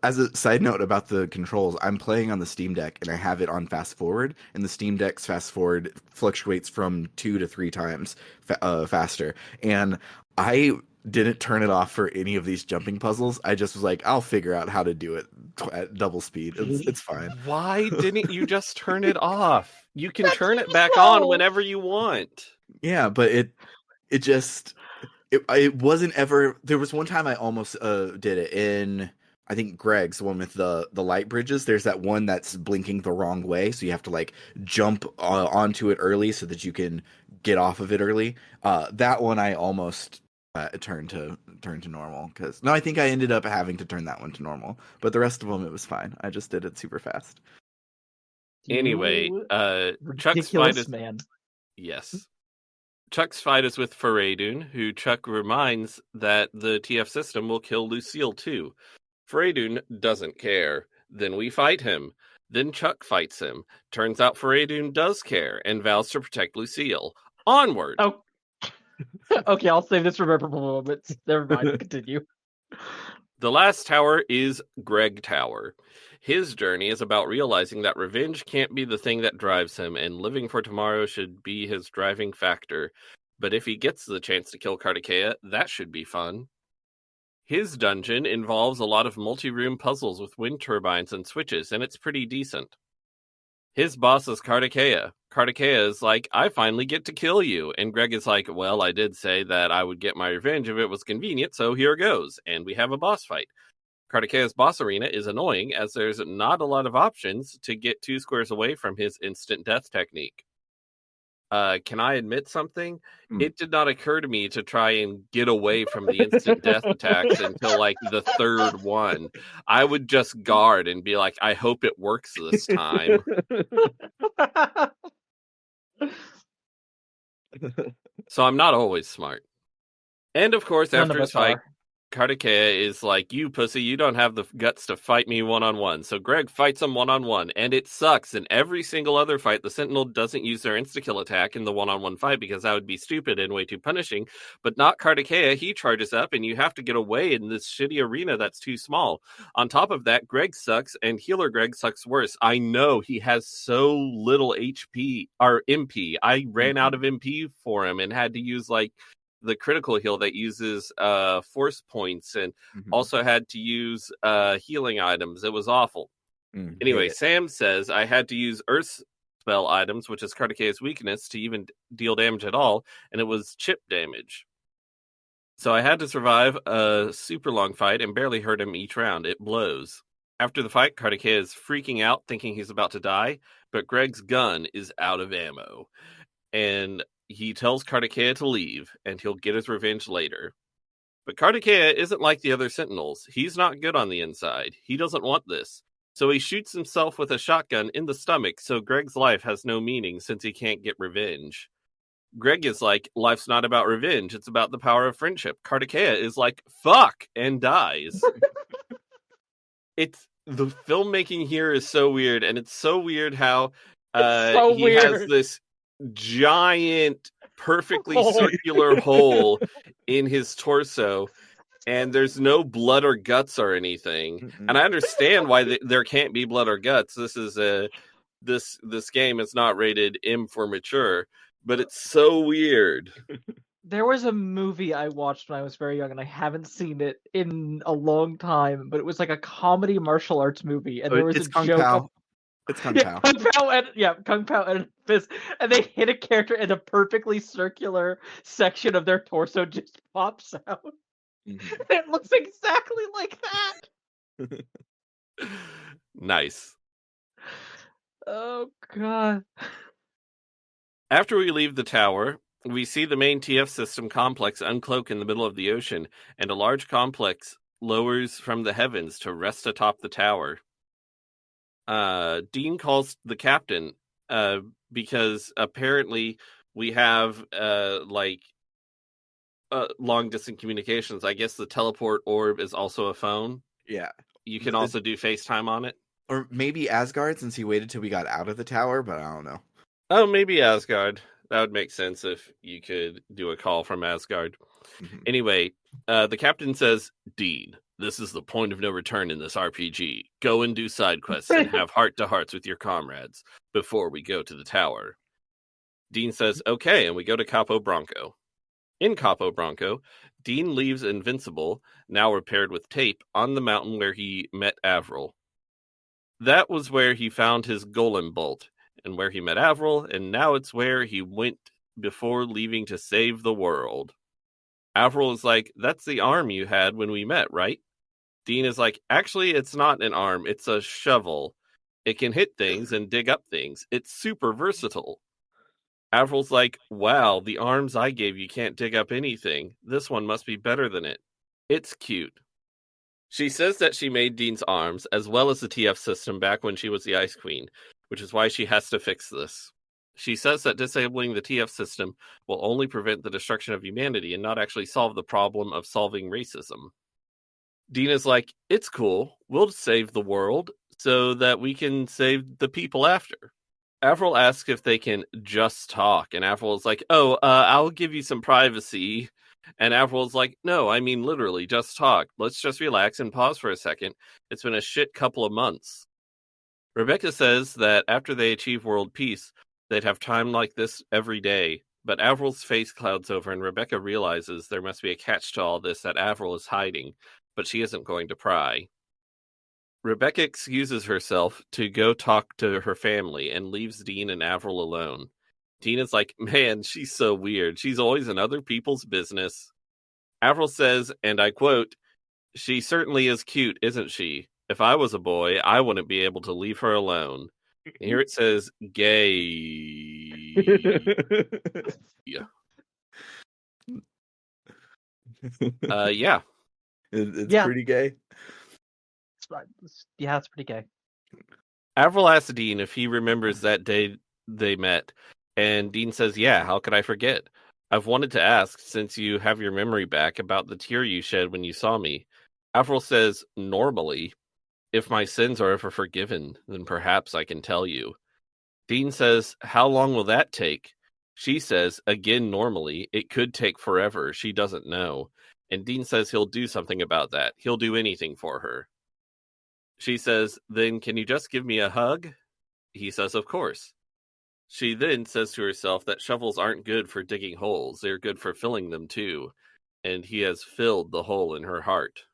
As a side note about the controls, I'm playing on the Steam Deck and I have it on fast forward, and the Steam Deck's fast forward fluctuates from 2 to 3 times faster. And I didn't turn it off for any of these jumping puzzles. I just was like, I'll figure out how to do it at double speed. It's fine. Why didn't you just turn it off? You can That's turn what it you back on know. whenever you want. Yeah, but it just it wasn't ever. There was one time I almost did it in, I think Greg's, the one with the light bridges. There's that one that's blinking the wrong way, so you have to like jump onto it early so that you can get off of it early. That one I almost turned to normal, because no, I think I ended up having to turn that one to normal, but the rest of them it was fine. I just did it super fast. Anyway, You Chuck's fight ridiculous is man. yes. Chuck's fight is with Faradun, who Chuck reminds that the TF system will kill Lucille too. Faradun doesn't care. Then we fight him. Then Chuck fights him. Turns out Faradun does care and vows to protect Lucille. Onward! Oh, okay. I'll save this for memorable moments. Never mind. Continue. The last tower is Greg Tower. His journey is about realizing that revenge can't be the thing that drives him, and living for tomorrow should be his driving factor. But if he gets the chance to kill Kartikeya, that should be fun. His dungeon involves a lot of multi-room puzzles with wind turbines and switches, and it's pretty decent. His boss is Kartikeya. Kartikeya is like, I finally get to kill you. And Greg is like, well, I did say that I would get my revenge if it was convenient, so here goes. And we have a boss fight. Kartikeya's boss arena is annoying, as there's not a lot of options to get 2 squares away from his instant death technique. Can I admit something? It did not occur to me to try and get away from the instant death attacks until like the third one. I would just guard and be like, I hope it works this time. So I'm not always smart. And of course, None after of his us fight, are. Kartikeya is like, you pussy, you don't have the guts to fight me one-on-one. So Greg fights him one-on-one, and it sucks. In every single other fight, the Sentinel doesn't use their insta-kill attack in the one-on-one fight because that would be stupid and way too punishing. But not Kartikeya, he charges up, and you have to get away in this shitty arena that's too small. On top of that, Greg sucks, and Healer Greg sucks worse. I know he has so little HP, or MP. I ran out of MP for him and had to use, like, the critical heal that uses force points, and also had to use healing items. It was awful. Anyway, Sam says I had to use Earth spell items, which is Kartikeya's weakness, to even deal damage at all, and it was chip damage. So I had to survive a super long fight and barely hurt him each round. It blows. After the fight, Kartikeya is freaking out, thinking he's about to die, but Greg's gun is out of ammo. And he tells Kartikeya to leave, and he'll get his revenge later. But Kartikeya isn't like the other Sentinels. He's not good on the inside. He doesn't want this. So he shoots himself with a shotgun in the stomach, so Greg's life has no meaning since he can't get revenge. Greg is like, life's not about revenge, it's about the power of friendship. Kartikeya is like, fuck, and dies. The filmmaking here is so weird, and it's so weird how So he has weird. this giant, perfectly circular hole in his torso, and there's no blood or guts or anything. And I understand why there can't be blood or guts. This is this game is not rated M for mature, but it's so weird. There was a movie I watched when I was very young, and I haven't seen it in a long time. But it was like a comedy martial arts movie, and there was It's a Kung joke. Pao. It's Kung Yeah, Pao. Kung Pao and Fist, and they hit a character, and a perfectly circular section of their torso just pops out. It looks exactly like that. Nice. Oh god. After we leave the tower, we see the main TF system complex uncloak in the middle of the ocean, and a large complex lowers from the heavens to rest atop the tower. Dean calls the captain because apparently we have long distance communications. I guess the teleport orb is also a phone. Yeah. You can also do FaceTime on it. Or maybe Asgard, since he waited till we got out of the tower, but I don't know. Oh, maybe Asgard. That would make sense if you could do a call from Asgard. Mhm. Anyway, the captain says, Dean, this is the point of no return in this RPG. Go and do side quests and have heart-to-hearts with your comrades before we go to the tower. Dean says, okay, and we go to Capo Bronco. In Capo Bronco, Dean leaves Invincible, now repaired with tape, on the mountain where he met Avril. That was where he found his golem bolt, and where he met Avril, and now it's where he went before leaving to save the world. Avril is like, that's the arm you had when we met, right? Dean is like, actually, it's not an arm, it's a shovel. It can hit things and dig up things. It's super versatile. Avril's like, wow, the arms I gave you can't dig up anything. This one must be better than it. It's cute. She says that she made Dean's arms, as well as the TF system, back when she was the Ice Queen, which is why she has to fix this. She says that disabling the TF system will only prevent the destruction of humanity and not actually solve the problem of solving racism. Dean is like, it's cool. We'll save the world so that we can save the people after. Avril asks if they can just talk, and Avril is like, I'll give you some privacy. And Avril's like, no, I mean literally, just talk. Let's just relax and pause for a second. It's been a shit couple of months. Rebecca says that after they achieve world peace, they'd have time like this every day. But Avril's face clouds over, and Rebecca realizes there must be a catch to all this that Avril is hiding, but she isn't going to pry. Rebecca excuses herself to go talk to her family and leaves Dean and Avril alone. Dean is like, man, she's so weird. She's always in other people's business. Avril says, and I quote, she certainly is cute, isn't she? If I was a boy, I wouldn't be able to leave her alone. And here it says, gay. Yeah. It's Yeah. pretty gay. Yeah, it's pretty gay. Avril asks Dean if he remembers that day they met, and Dean says, yeah, how could I forget? I've wanted to ask, since you have your memory back, about the tear you shed when you saw me. Avril says, normally, if my sins are ever forgiven, then perhaps I can tell you. Dean says, how long will that take? She says, again, normally, it could take forever. She doesn't know. And Dean says he'll do something about that. He'll do anything for her. She says, then can you just give me a hug? He says, of course. She then says to herself that shovels aren't good for digging holes. They're good for filling them too. And he has filled the hole in her heart.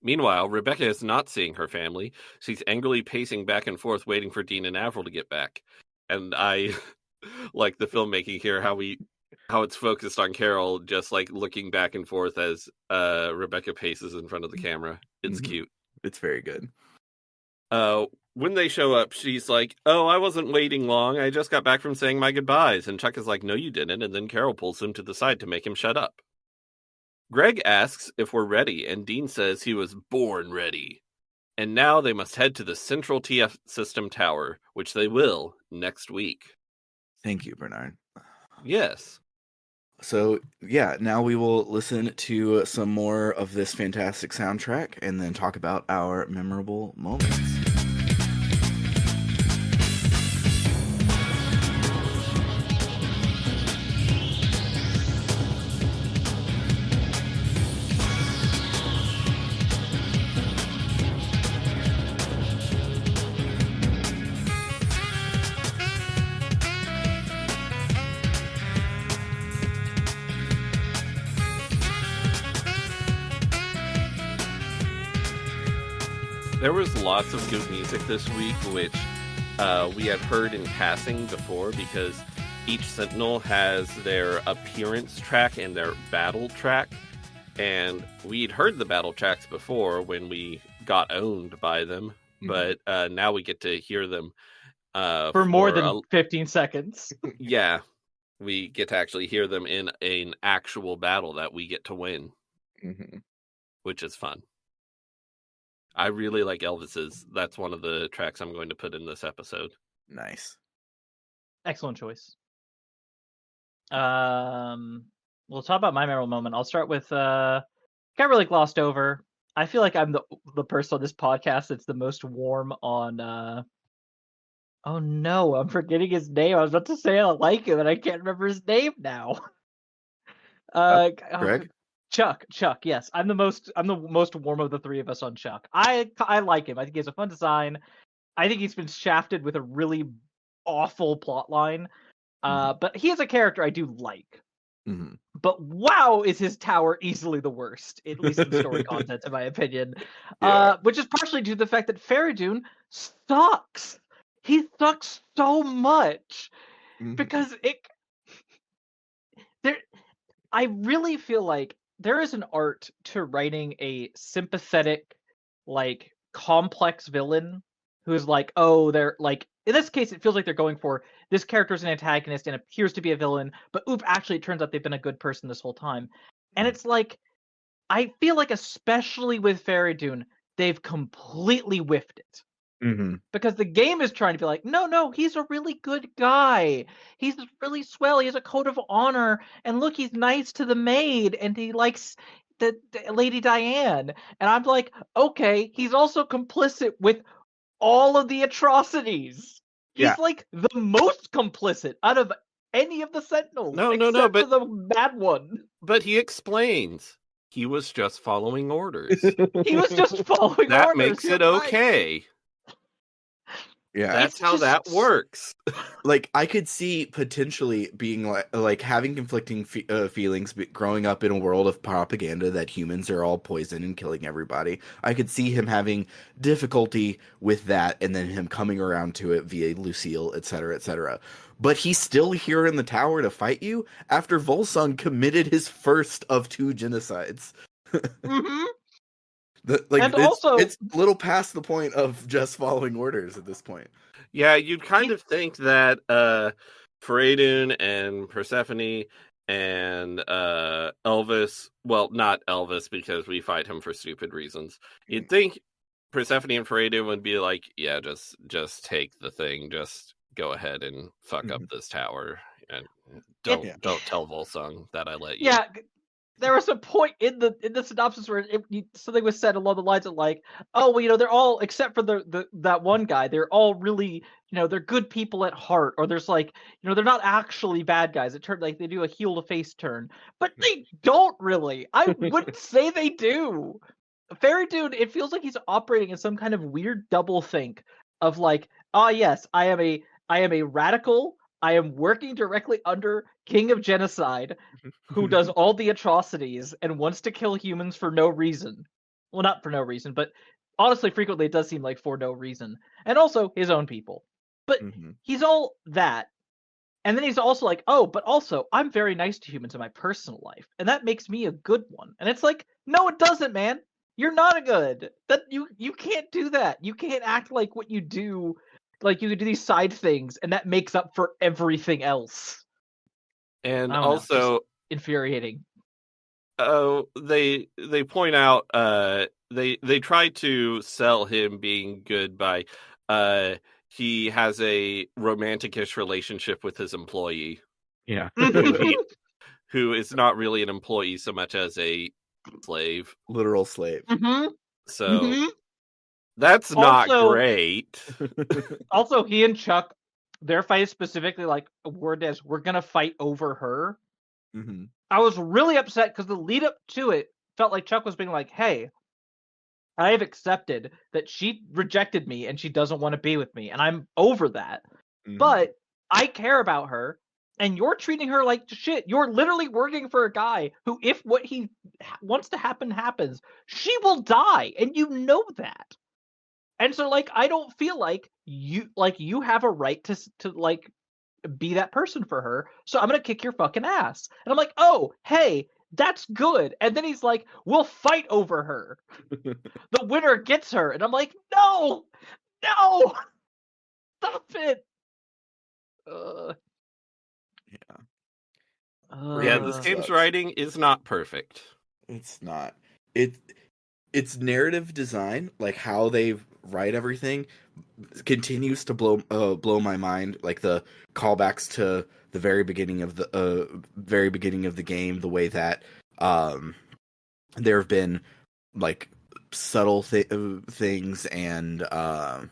Meanwhile, Rebecca is not seeing her family. She's angrily pacing back and forth, waiting for Dean and Avril to get back. And I like the filmmaking here, how it's focused on Carol just like looking back and forth as Rebecca paces in front of the camera. It's cute. It's very good. When they show up, she's like, oh, I wasn't waiting long. I just got back from saying my goodbyes. And Chuck is like, no, you didn't. And then Carol pulls him to the side to make him shut up. Greg asks if we're ready, and Dean says he was born ready. And now they must head to the Central TF System Tower, which they will next week. Thank you, Bernard. Yes. So, yeah, now we will listen to some more of this fantastic soundtrack and then talk about our memorable moments. There was lots of good music this week, which we had heard in passing before, because each Sentinel has their appearance track and their battle track. And we'd heard the battle tracks before when we got owned by them, but now we get to hear them for more than 15 seconds. Yeah, we get to actually hear them in an actual battle that we get to win, which is fun. I really like Elvis's. That's one of the tracks I'm going to put in this episode. Nice. Excellent choice. We'll talk about my memorable moment. I'll start with got really glossed over. I feel like I'm the person on this podcast that's the most warm on. Oh no, I'm forgetting his name. I was about to say I like him, and I can't remember his name now. Oh, Greg? Chuck. Yes, I'm the most warm of the three of us on Chuck. I like him. I think he has a fun design. I think he's been shafted with a really awful plot line. But he is a character I do like. Mm-hmm. But wow, is his tower easily the worst, at least in story content, in my opinion. Yeah. Which is partially due to the fact that Faradun sucks. He sucks so much because there. I really feel like there is an art to writing a sympathetic, like complex villain who's like, oh, they're like, in this case, it feels like they're going for this character is an antagonist and appears to be a villain, but actually it turns out they've been a good person this whole time. And it's like, I feel like especially with Faradun, they've completely whiffed it. Mm-hmm. Because the game is trying to be like, no, he's a really good guy. He's really swell. He has a code of honor. And look, he's nice to the maid and he likes the Lady Diane. And I'm like, okay, he's also complicit with all of the atrocities. Yeah. He's like the most complicit out of any of the Sentinels. No, except but for the bad one. But he explains he was just following orders. He was just following That orders. makes it okay. Yeah. That's how that works. Like, I could see potentially being like having conflicting feelings growing up in a world of propaganda that humans are all poison and killing everybody. I could see him having difficulty with that and then him coming around to it via Lucille, etc., etc. But he's still here in the tower to fight you after Volsung committed his first of 2 genocides. Mm-hmm. It's a little past the point of just following orders at this point. Yeah, you'd kind of think that Faradun and Persephone and Elvis, well, not Elvis because we fight him for stupid reasons. You'd think Persephone and Faradun would be like, yeah, just take the thing, just go ahead and fuck up this tower, and don't tell Volsung that I let you. Yeah. There was a point in the synopsis where something was said along the lines of like, oh, well, they're all except for that one guy, they're all really, they're good people at heart, or there's like, they're not actually bad guys. It turned like they do a heel to face turn, but they don't really. I wouldn't say they do. Faradun, it feels like he's operating in some kind of weird double think of like, yes, I am a radical. I am working directly under King of Genocide, who does all the atrocities and wants to kill humans for no reason. Well, not for no reason, but honestly, frequently it does seem like for no reason. And also his own people. But he's all that. And then he's also like, oh, but also I'm very nice to humans in my personal life, and that makes me a good one. And it's like, no, it doesn't, man. You're not a good. That you can't do that. You can't act like what you do. Like you could do these side things, and that makes up for everything else. And also infuriating. Oh, they point out they try to sell him being good by he has a romantic-ish relationship with his employee. Yeah. who is not really an employee so much as a slave. Literal slave. So that's not great. Also, he and Chuck, their fight is specifically like a word as we're gonna fight over her. I was really upset because the lead up to it felt like Chuck was being like, hey, I have accepted that she rejected me and she doesn't want to be with me, and I'm over that. But I care about her, and you're treating her like shit. You're literally working for a guy who, if what he wants to happen happens, she will die, and you know that. And so, like, I don't feel like you have a right to like be that person for her. So I'm gonna kick your fucking ass. And I'm like, oh, hey, that's good. And then he's like, we'll fight over her. The winner gets her. And I'm like, no, stop it. Yeah, this game's writing is not perfect. It's not. Its narrative design, like how they write everything, continues to blow my mind. Like the callbacks to the very beginning of the game, the way that there have been like subtle things, and the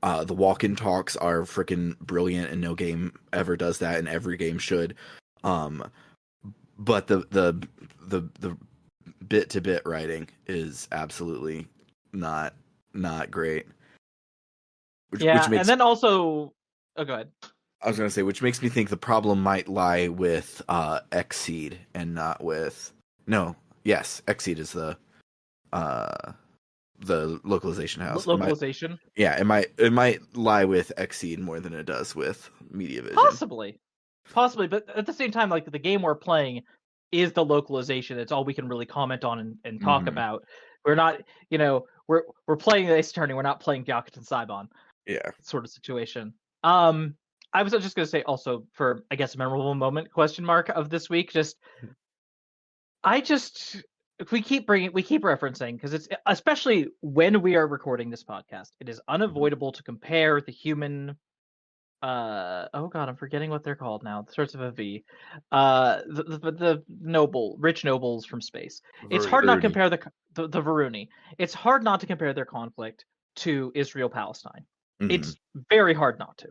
walk-in talks are freaking brilliant, and no game ever does that, and every game should. But the bit-to-bit writing is absolutely not great. Which and makes, then also, oh, go ahead. I was gonna say, which makes me think the problem might lie with Xseed and not with Xseed is the localization house. Localization, It might lie with Xseed more than it does with MediaVision. Possibly, but at the same time, like, the game we're playing is the localization. It's all we can really comment on and talk about. We're not, we're playing Ace Attorney. We're not playing Gyakuten Saibon. Yeah. Sort of situation. I was just gonna say also, for, I guess, a memorable moment question mark of this week. We keep referencing, because it's, especially when we are recording this podcast, it is unavoidable to compare the human. Oh god, I'm forgetting what they're called now. It starts with a V. The rich nobles from space. It's hard not to compare the Varuni. It's hard not to compare their conflict to Israel-Palestine. It's very hard not to.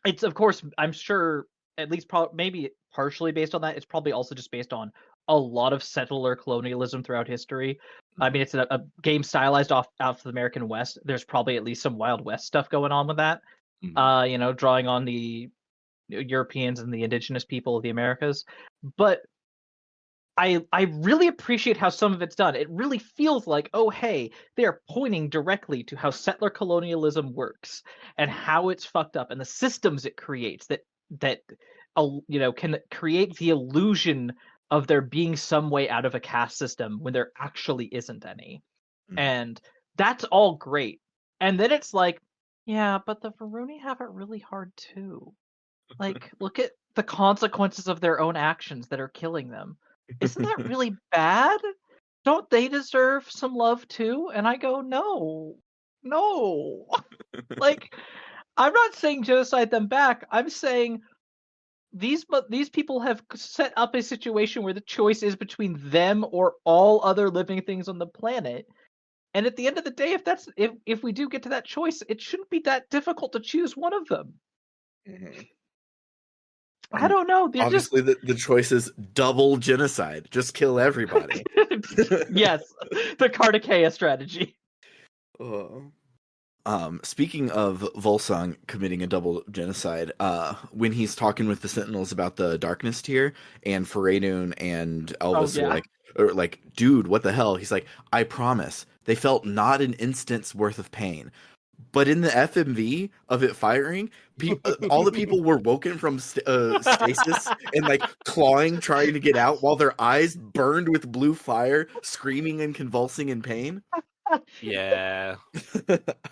It's, of course, I'm sure, at least maybe partially based on that. It's probably also just based on a lot of settler colonialism throughout history. I mean, it's a game stylized out of the American West. There's probably at least some Wild West stuff going on with that. Drawing on the Europeans and the indigenous people of the Americas. But I really appreciate how some of it's done. It really feels like, oh, hey, they are pointing directly to how settler colonialism works and how it's fucked up, and the systems it creates that can create the illusion of there being some way out of a caste system when there actually isn't any. And that's all great. And then it's like, yeah, but the Varuni have it really hard too. Like, look at the consequences of their own actions that are killing them. Isn't that really bad? Don't they deserve some love too? And I go, no. Like, I'm not saying genocide them back. I'm saying these people have set up a situation where the choice is between them or all other living things on the planet. And at the end of the day, if we do get to that choice, it shouldn't be that difficult to choose one of them. I don't know. Obviously, the choice is double genocide. Just kill everybody. Yes, the Kartikeya strategy. Speaking of Volsung committing a double genocide, when he's talking with the Sentinels about the Darkness tier, and Faradun and Elvis are like, dude, what the hell? He's like, I promise. They felt not an instant's worth of pain. But in the FMV of it firing, all the people were woken from stasis and like clawing, trying to get out, while their eyes burned with blue fire, screaming and convulsing in pain. Yeah.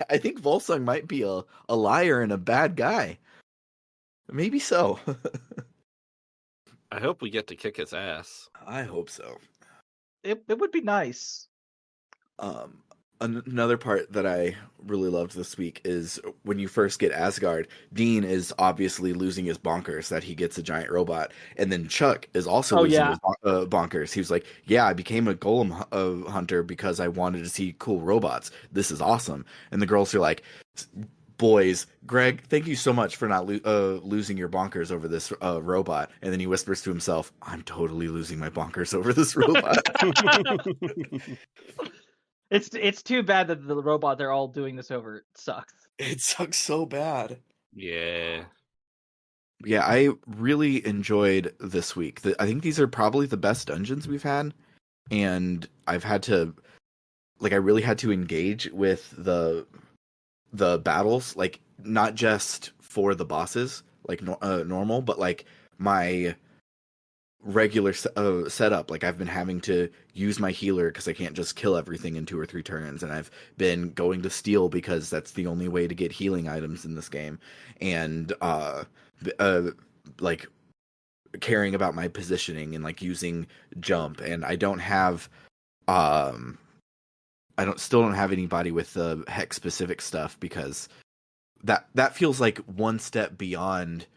I think Volsung might be a liar and a bad guy. Maybe so. I hope we get to kick his ass. I hope so. It would be nice. Another part that I really loved this week is when you first get Asgard, Dean is obviously losing his bonkers that he gets a giant robot, and then Chuck is also losing his bonkers. He was like, yeah, I became a golem hunter because I wanted to see cool robots. This is awesome. And the girls are like, boys, Greg, thank you so much for not losing your bonkers over this robot. And then he whispers to himself, I'm totally losing my bonkers over this robot. It's too bad that the robot they're all doing this over sucks. It sucks so bad. Yeah. Yeah, I really enjoyed this week. I think these are probably the best dungeons we've had, and I really had to engage with the battles, like not just for the bosses, like normal, but like my regular setup. Like I've been having to use my healer because I can't just kill everything in 2 or 3 turns, and I've been going to steal because that's the only way to get healing items in this game, and like caring about my positioning and like using jump. And I don't have still don't have anybody with the hex specific stuff, because that feels like one step beyond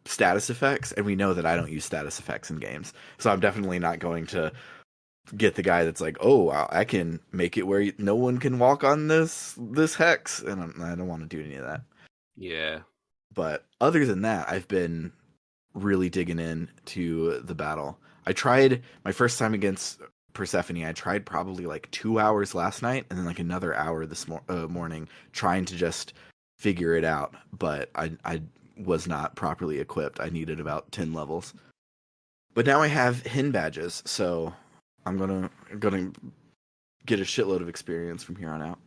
status effects, and we know that I don't use status effects in games, so I'm definitely not going to get the guy that's like, oh, I can make it where no one can walk on this hex, and I don't want to do any of that. Yeah. But other than that, I've been really digging in to the battle. I tried my first time against Persephone. I tried probably like 2 hours last night, and then like another hour this morning, trying to just figure it out. But I was not properly equipped. I needed about 10 levels. But now I have hin badges, so I'm gonna get a shitload of experience from here on out.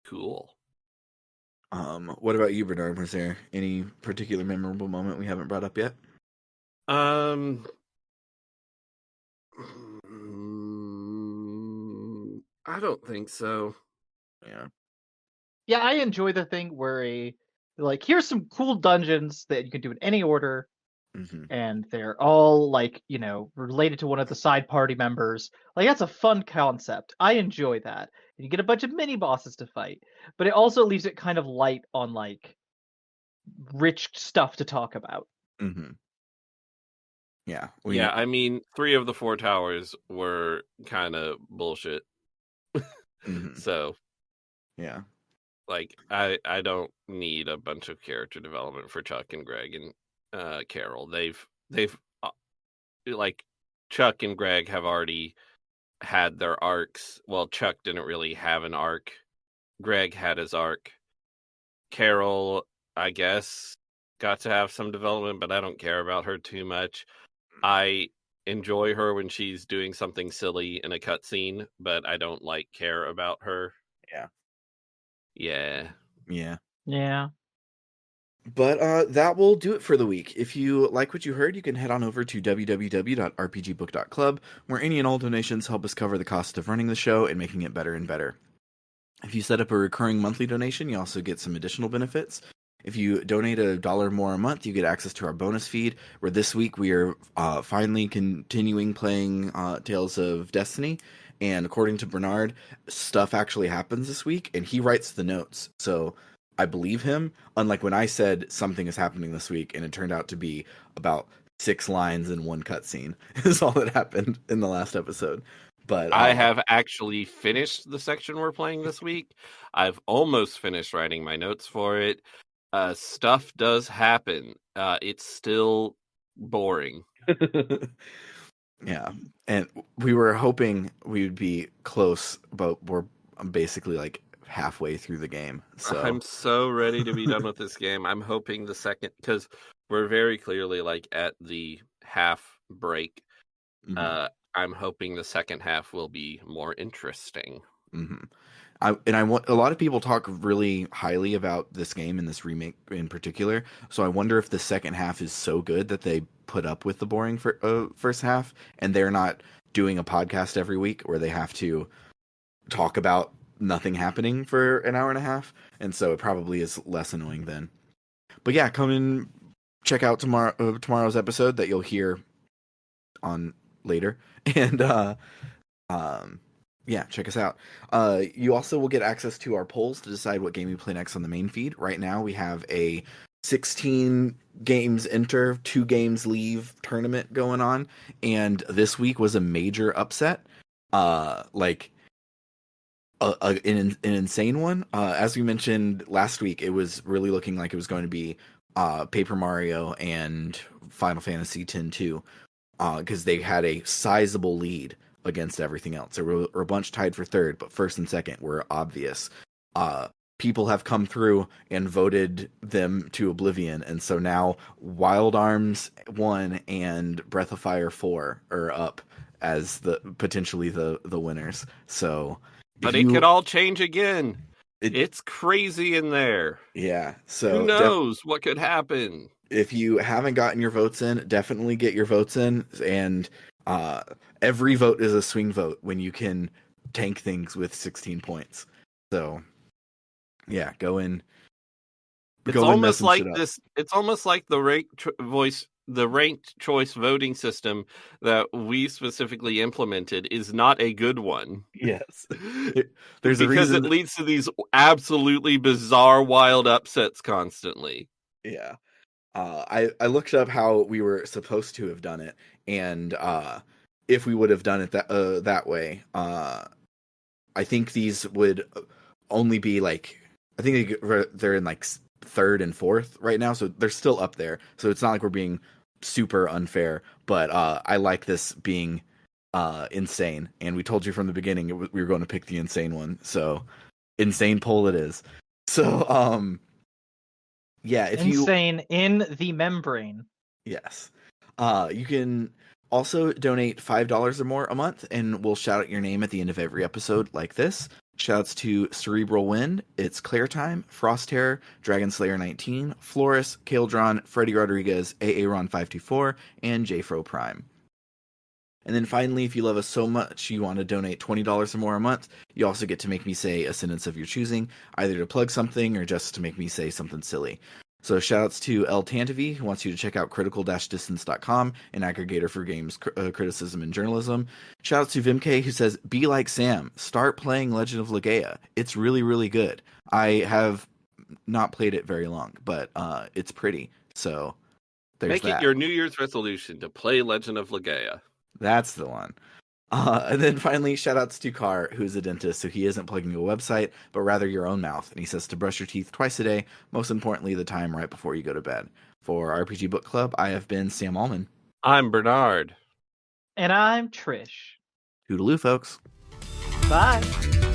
Cool. What about you, Bernard? Was there any particular memorable moment we haven't brought up yet? I don't think so. Yeah. Yeah, I enjoy the thing where like, here's some cool dungeons that you can do in any order, Mm-hmm. and they're all like, related to one of the side party members. Like, that's a fun concept. I enjoy that. And you get a bunch of mini bosses to fight, but it also leaves it kind of light on like rich stuff to talk about. Mm-hmm. Yeah. Yeah, I mean, 3 of the 4 towers were kind of bullshit. Mm-hmm. So, yeah. like, I don't need a bunch of character development for Chuck and Greg and Carol. They've like, Chuck and Greg have already had their arcs. Well, Chuck didn't really have an arc. Greg had his arc. Carol, I guess, got to have some development, but I don't care about her too much. I enjoy her when she's doing something silly in a cutscene, but I don't care about her. Yeah. Yeah. Yeah. Yeah. But that will do it for the week. If you like what you heard, you can head on over to www.rpgbook.club, where any and all donations help us cover the cost of running the show and making it better and better. If you set up a recurring monthly donation, you also get some additional benefits. If you donate $1 more a month, you get access to our bonus feed, where this week we are finally continuing playing Tales of Destiny. And according to Bernard, stuff actually happens this week, and he writes the notes. So I believe him, unlike when I said something is happening this week, and it turned out to be about 6 lines in one cutscene, is all that happened in the last episode. But I have actually finished the section we're playing this week. I've almost finished writing my notes for it. Stuff does happen. It's still boring. Yeah, and we were hoping we would be close, but we're basically like halfway through the game. So I'm so ready to be done with this game. I'm hoping the second, because we're very clearly like at the half break. Mhm. I'm hoping the second half will be more interesting. Mhm. I want a lot of people talk really highly about this game and this remake in particular. So I wonder if the second half is so good that they put up with the boring first half, and they're not doing a podcast every week where they have to talk about nothing happening for an hour and a half, and so it probably is less annoying then. But yeah, come and check out tomorrow's episode that you'll hear on later, and yeah, check us out. You also will get access to our polls to decide what game we play next on the main feed. Right now, we have a 16 games enter, 2 games leave tournament going on, and this week was a major upset. Like an insane one. As we mentioned last week, it was really looking like it was going to be Paper Mario and Final Fantasy X-2, because they had a sizable lead against everything else. There were a bunch tied for third, but first and second were obvious. People have come through and voted them to oblivion, and so now Wild Arms 1 and Breath of Fire 4 are up as potentially the winners. So But it could all change again. It's crazy in there. Yeah. So who knows what could happen? If you haven't gotten your votes in, definitely get your votes in. And every vote is a swing vote when you can tank things with 16 points. So yeah, go in. It's almost like this. It's almost like the ranked choice voting system that we specifically implemented is not a good one. Yes. There's a because reason it leads to these absolutely bizarre, wild upsets constantly. Yeah. I looked up how we were supposed to have done it, and if we would have done it that way. I think these would only be like, I think they're in like third and fourth right now, so they're still up there. So it's not like we're being super unfair, but I like this being insane. And we told you from the beginning we were going to pick the insane one, so insane poll it is. So yeah, if Insane in the membrane. yes, you can also donate $5 or more a month, and we'll shout out your name at the end of every episode, like this. Shouts to Cerebral Wind, It's Claire Time, Frost Terror, Dragon Slayer 19, Floris, Kaldron, Freddy Rodriguez, Aaron524, and JFro Prime. And then finally, if you love us so much you want to donate $20 or more a month, you also get to make me say a sentence of your choosing, either to plug something or just to make me say something silly. So shoutouts to El Tantavi, who wants you to check out critical-distance.com, an aggregator for games criticism and journalism. Shoutouts to Vimk, who says, be like Sam, start playing Legend of Legaia. It's really, really good. I have not played it very long, but it's pretty. So there's Make that. it your New Year's resolution to play Legend of Legaia. That's the one. And then finally, shoutouts to Carr, who's a dentist, so he isn't plugging a website, but rather your own mouth. And he says to brush your teeth twice a day, most importantly, the time right before you go to bed. For RPG Book Club, I have been Sam Allman. I'm Bernard. And I'm Trish. Toodaloo, folks. Bye.